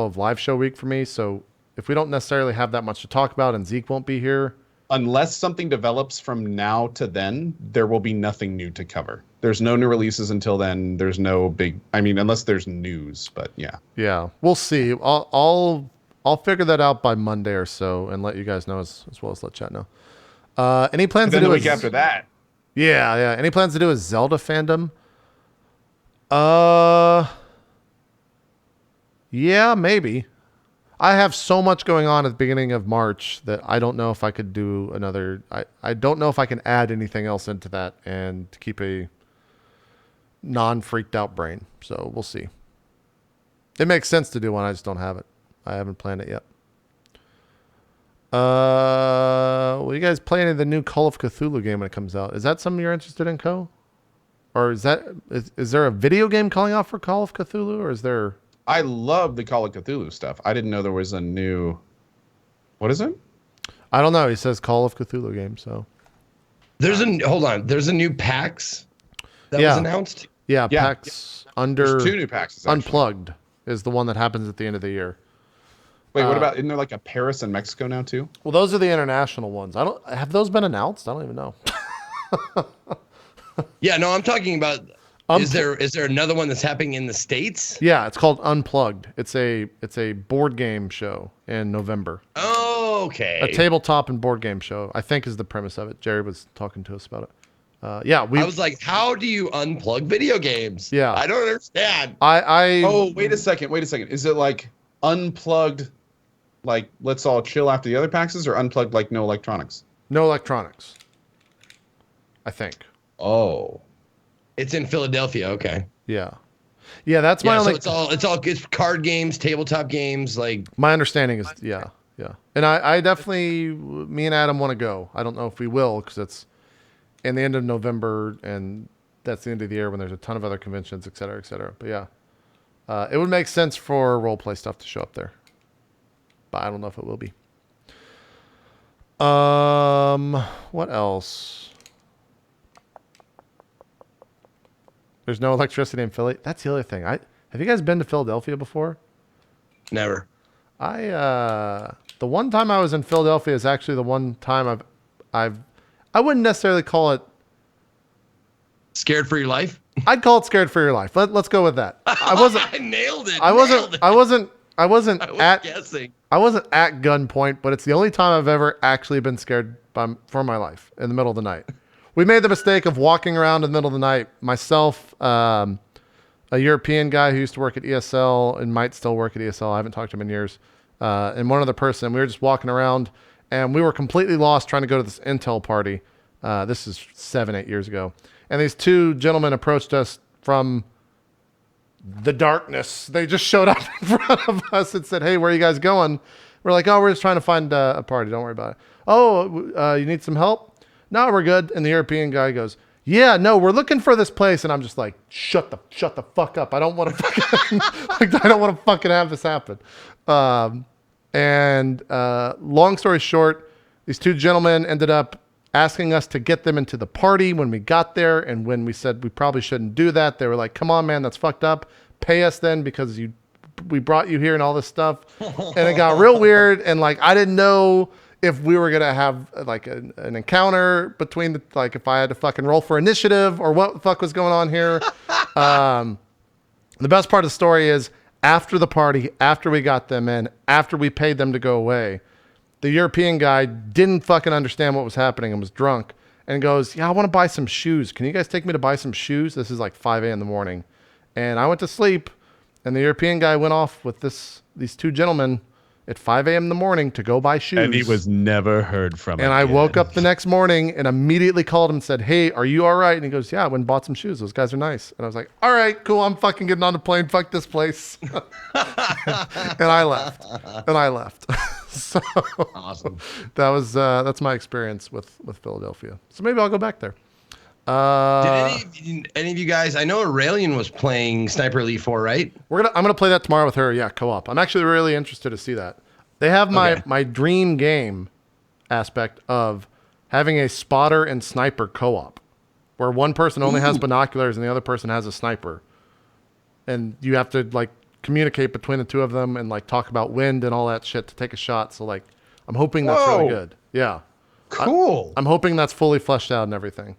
of live show week for me. So if we don't necessarily have that much to talk about and Zeke won't be here, unless something develops from now to then, there will be nothing new to cover. There's no new releases until then. There's no big, unless there's news, but yeah. yeah, we'll see. I'll figure that out by Monday or so and let you guys know as well as let chat know. Any plans Then to do the week after that. Yeah. Any plans to do a Zelda fandom? Yeah, maybe. I have so much going on at the beginning of March that I don't know if I could do another. I don't know if I can add anything else into that and to keep a non-freaked out brain. So we'll see. It makes sense to do one. I just don't have it. I haven't planned it yet. Will you guys play any of the new Call of Cthulhu game when it comes out? Is that something you're interested in, Co? Or is there a video game calling out for Call of Cthulhu, or is there? I love the Call of Cthulhu stuff. I didn't know there was a new. What is it? I don't know. He says Call of Cthulhu game. So Hold on. There's a new PAX that was announced. Yeah, Yeah. PAX under There's two new packs. Actually. Unplugged is the one that happens at the end of the year. Wait, what about? Isn't there like a Paris and Mexico now too? Well, those are the international ones. Have those been announced? I don't even know. Yeah, no, I'm talking about. Is there another one that's happening in the States? Yeah, it's called Unplugged. It's a board game show in November. Oh, Okay. A tabletop and board game show, I think, is the premise of it. Jerry was talking to us about it. I was like, how do you unplug video games? Yeah. I don't understand. Oh, wait a second. Is it like unplugged, like let's all chill after the other PAXs, or unplugged like no electronics? No electronics, I think. Oh. It's in Philadelphia. Okay. Yeah. That's my only. So it's card games, tabletop games, like. My understanding is yeah. And I definitely, me and Adam want to go. I don't know if we will because it's in the end of November and that's the end of the year when there's a ton of other conventions, et cetera, et cetera. But yeah, it would make sense for role play stuff to show up there, but I don't know if it will be. What else? There's no electricity in Philly. That's the other thing. Have you guys been to Philadelphia before? Never. The one time I was in Philadelphia is actually the one time I wouldn't necessarily call it scared for your life. I'd call it scared for your life. Let's go with that. I wasn't. I nailed it. I wasn't guessing. I wasn't at gunpoint, but it's the only time I've ever actually been scared for my life in the middle of the night. We made the mistake of walking around in the middle of the night. Myself, a European guy who used to work at ESL and might still work at ESL. I haven't talked to him in years. And one other person. We were just walking around, and we were completely lost trying to go to this Intel party. This is 7-8 years ago. And these two gentlemen approached us from the darkness. They just showed up in front of us and said, "Hey, where are you guys going?" We're like, "Oh, we're just trying to find a party. Don't worry about it." "Oh, you need some help?" "No, we're good." And the European guy goes, "Yeah, no, we're looking for this place." And I'm just like, shut the fuck up. I don't want to fucking, I don't want to fucking have this happen. Long story short, these two gentlemen ended up asking us to get them into the party when we got there. And when we said we probably shouldn't do that, they were like, "Come on, man, that's fucked up. Pay us then because we brought you here and all this stuff." And it got real weird. And like, I didn't know if we were going to have like an encounter between if I had to fucking roll for initiative or what the fuck was going on here. The best part of the story is after the party, after we got them in, after we paid them to go away, the European guy didn't fucking understand what was happening and was drunk and goes, "Yeah, I want to buy some shoes. Can you guys take me to buy some shoes?" This is like 5 a.m. in the morning. And I went to sleep and the European guy went off with these two gentlemen at 5 a.m. in the morning to go buy shoes. And he was never heard from And I woke up the next morning and immediately called him and said, "Hey, are you all right?" And he goes, "Yeah, I went and bought some shoes. Those guys are nice." And I was like, "All right, cool. I'm fucking getting on the plane. Fuck this place." And I left. So Awesome. That's my experience with Philadelphia. So maybe I'll go back there. Did any of you guys? I know Aurelian was playing Sniper Elite 4, right? I'm gonna play that tomorrow with her. Yeah, co-op. I'm actually really interested to see that. They have my dream game aspect of having a spotter and sniper co-op, where one person only has binoculars and the other person has a sniper, and you have to like communicate between the two of them and like talk about wind and all that shit to take a shot. So like, I'm hoping that's really good. Yeah, Cool. I'm hoping that's fully fleshed out and everything.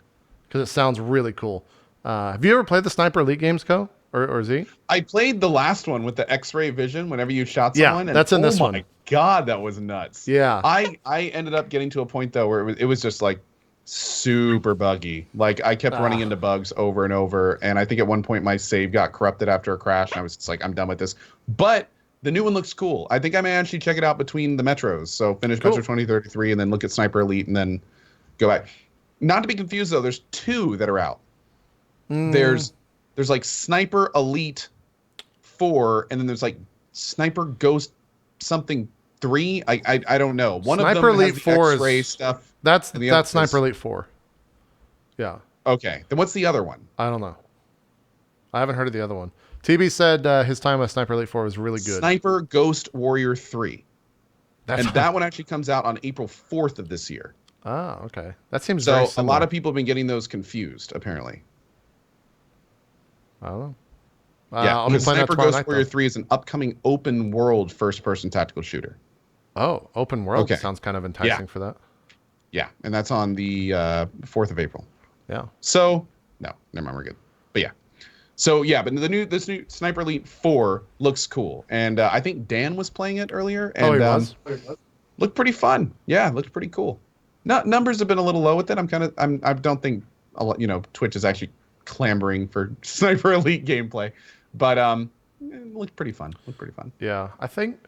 Because it sounds really cool. Have you ever played the Sniper Elite games, Co? Or Z? I played the last one with the X-ray vision whenever you shot someone. Yeah, that's in this one. Oh my god, that was nuts. Yeah. I ended up getting to a point though where it was just like super buggy. Like I kept running into bugs over and over, and I think at one point my save got corrupted after a crash, and I was just like, I'm done with this. But the new one looks cool. I think I may actually check it out between the metros. So finish Metro 2033 and then look at Sniper Elite and then go back. Not to be confused though, there's two that are out. There's like Sniper Elite 4, and then there's like Sniper Ghost something 3. I don't know. One Sniper of them Elite has the 4 X-ray is stuff. That's and the other Sniper is- Elite 4. Yeah. Okay, then what's the other one? I don't know. I haven't heard of the other one. TB said his time with Sniper Elite 4 was really good. Sniper Ghost Warrior 3. That's That one actually comes out on April 4th of this year. Ah, okay. That seems very So a similar. lot of people have been getting those confused, apparently. I don't know. Yeah, I'll be playing that Sniper tomorrow Ghost night, Warrior though. 3 is an upcoming open world first-person tactical shooter. Oh, open world Okay. sounds kind of enticing for that. Yeah, and that's on the 4th of April. Yeah. So, no, never mind, we're good. But yeah. So yeah, but this new Sniper Elite 4 looks cool. And I think Dan was playing it earlier. And, Oh, he was? looked pretty fun. Yeah, looked pretty cool. No, numbers have been a little low with it. I don't think a lot, Twitch is actually clamoring for Sniper Elite gameplay, but it looked pretty fun. Yeah, I think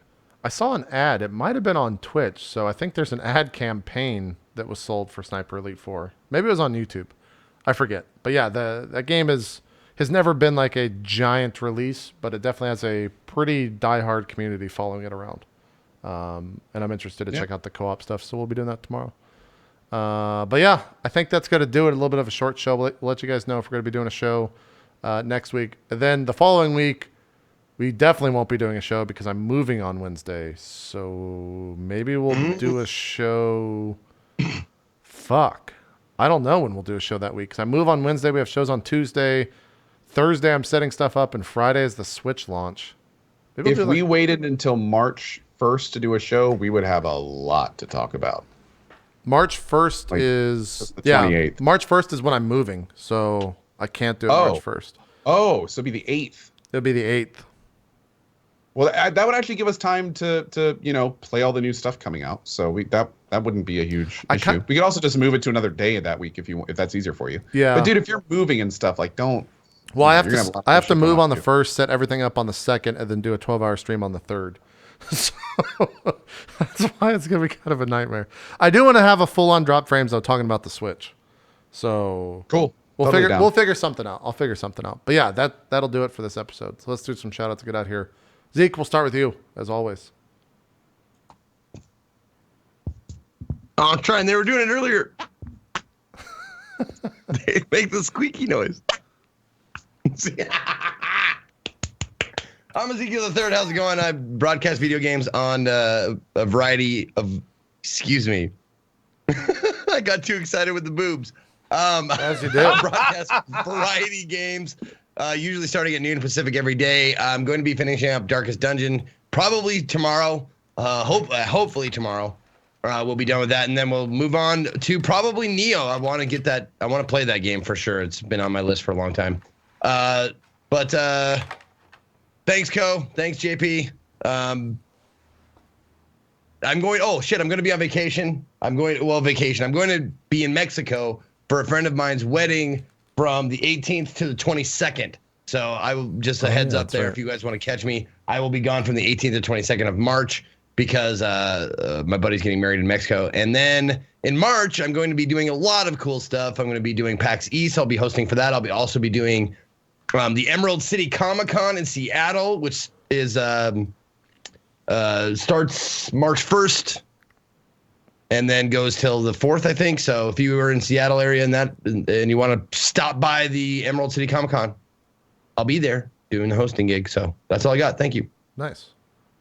I saw an ad. It might have been on Twitch, so I think there's an ad campaign that was sold for Sniper Elite 4. Maybe it was on YouTube. I forget. But yeah, that game has never been like a giant release, but it definitely has a pretty diehard community following it around. And I'm interested to check out the co-op stuff, so we'll be doing that tomorrow. But yeah, I think that's going to do it. A little bit of a short show. We'll let you guys know if we're going to be doing a show next week. And then the following week, we definitely won't be doing a show because I'm moving on Wednesday. So maybe we'll do a show. Fuck. I don't know when we'll do a show that week because I move on Wednesday. We have shows on Tuesday. Thursday, I'm setting stuff up, and Friday is the Switch launch. Maybe If we waited until March 1st to do a show, we would have a lot to talk about. March 1st is the 28th. March 1st is when I'm moving, so I can't do it March 1st. Oh, so it'd be the 8th. It'll be the 8th. Well, that would actually give us time to play all the new stuff coming out. So that wouldn't be a huge issue. We could also just move it to another day of that week if that's easier for you. Yeah. But dude, if you're moving and stuff, like don't. Well, I have to move on the 1st, set everything up on the 2nd, and then do a 12-hour stream on the 3rd. So that's why it's gonna be kind of a nightmare. I do want to have a full-on drop frames though, talking about the Switch. So cool. We'll figure something out. I'll figure something out. But yeah, that'll do it for this episode. So let's do some shout outs to get out here. Zeke, we'll start with you as always. Oh, I'm trying. They were doing it earlier. They make the squeaky noise. I'm Ezekiel the Third. How's it going? I broadcast video games on a variety of. Excuse me. I got too excited with the boobs. As you do. I broadcast variety games, usually starting at noon Pacific every day. I'm going to be finishing up Darkest Dungeon probably tomorrow. Hopefully tomorrow. We'll be done with that, and then we'll move on to probably Nioh. I want to get that. I want to play that game for sure. It's been on my list for a long time. But thanks, Co. Thanks, JP. I'm going. Oh shit! I'm going to be on vacation. I'm going to be in Mexico for a friend of mine's wedding from the 18th to the 22nd. So I will just a heads up there. Right. If you guys want to catch me, I will be gone from the 18th to 22nd of March. Because my buddy's getting married in Mexico. And then in March, I'm going to be doing a lot of cool stuff. I'm going to be doing PAX East. I'll be hosting for that. I'll also be doing the Emerald City Comic-Con in Seattle, which is starts March 1st and then goes till the 4th, I think. So if you are in Seattle area and you want to stop by the Emerald City Comic-Con, I'll be there doing the hosting gig. So that's all I got. Thank you. Nice.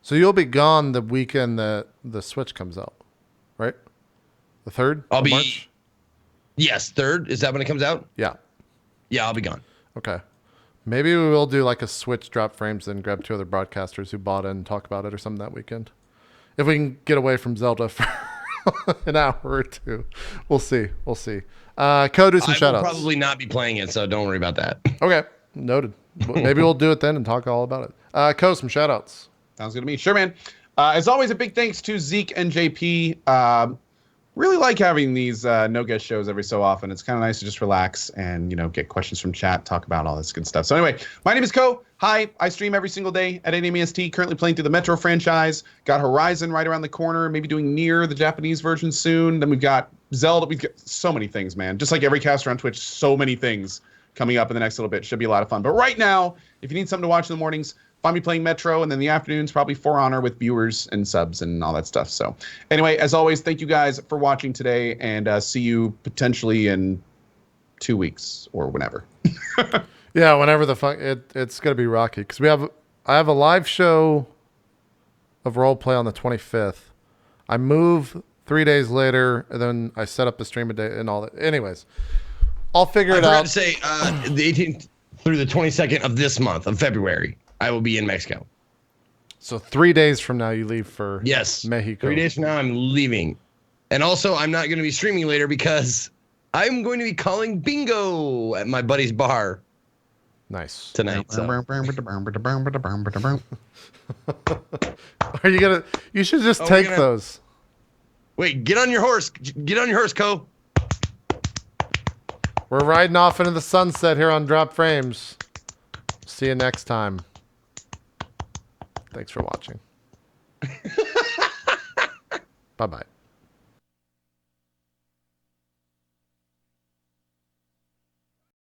So you'll be gone the weekend that the Switch comes out, right? The 3rd of March? Yes, 3rd. Is that when it comes out? Yeah. Yeah, I'll be gone. Okay. Maybe we will do like a Switch drop frames and grab 2 other broadcasters who bought it and talk about it or something that weekend. If we can get away from Zelda for an hour or 2. We'll see. We'll see. Co, do some shout outs. I will probably not be playing it, so don't worry about that. Okay. Noted. Maybe we'll do it then and talk all about it. Co, some shout outs. Sounds good to me. Sure, man. As always, a big thanks to Zeke and JP. Really like having these no-guest shows every so often. It's kind of nice to just relax and, get questions from chat, talk about all this good stuff. So anyway, my name is Co. Hi, I stream every single day at 8 a.m. EST, currently playing through the Metro franchise. Got Horizon right around the corner, maybe doing Nier, the Japanese version soon. Then we've got Zelda. We've got so many things, man. Just like every caster on Twitch, so many things coming up in the next little bit. Should be a lot of fun. But right now, if you need something to watch in the mornings, find me playing Metro, and then the afternoons, probably For Honor with viewers and subs and all that stuff. So anyway, as always, thank you guys for watching today, and see you potentially in 2 weeks or whenever. Yeah, whenever the fuck it's gonna be rocky because I have a live show of roleplay on the 25th. I move 3 days later, and then I set up the stream a day and all that. Anyways, I'll figure it out. I forgot to say the 18th through the 22nd of this month of February. I will be in Mexico. So 3 days from now, you leave for3 Mexico. days from now, I'm leaving. And also, I'm not going to be streaming later because I'm going to be calling bingo at my buddy's bar. Nice. Tonight. So. Are you gonna? You should just take those. Wait, get on your horse. Get on your horse, Co. We're riding off into the sunset here on Drop Frames. See you next time. Thanks for watching. Bye-bye.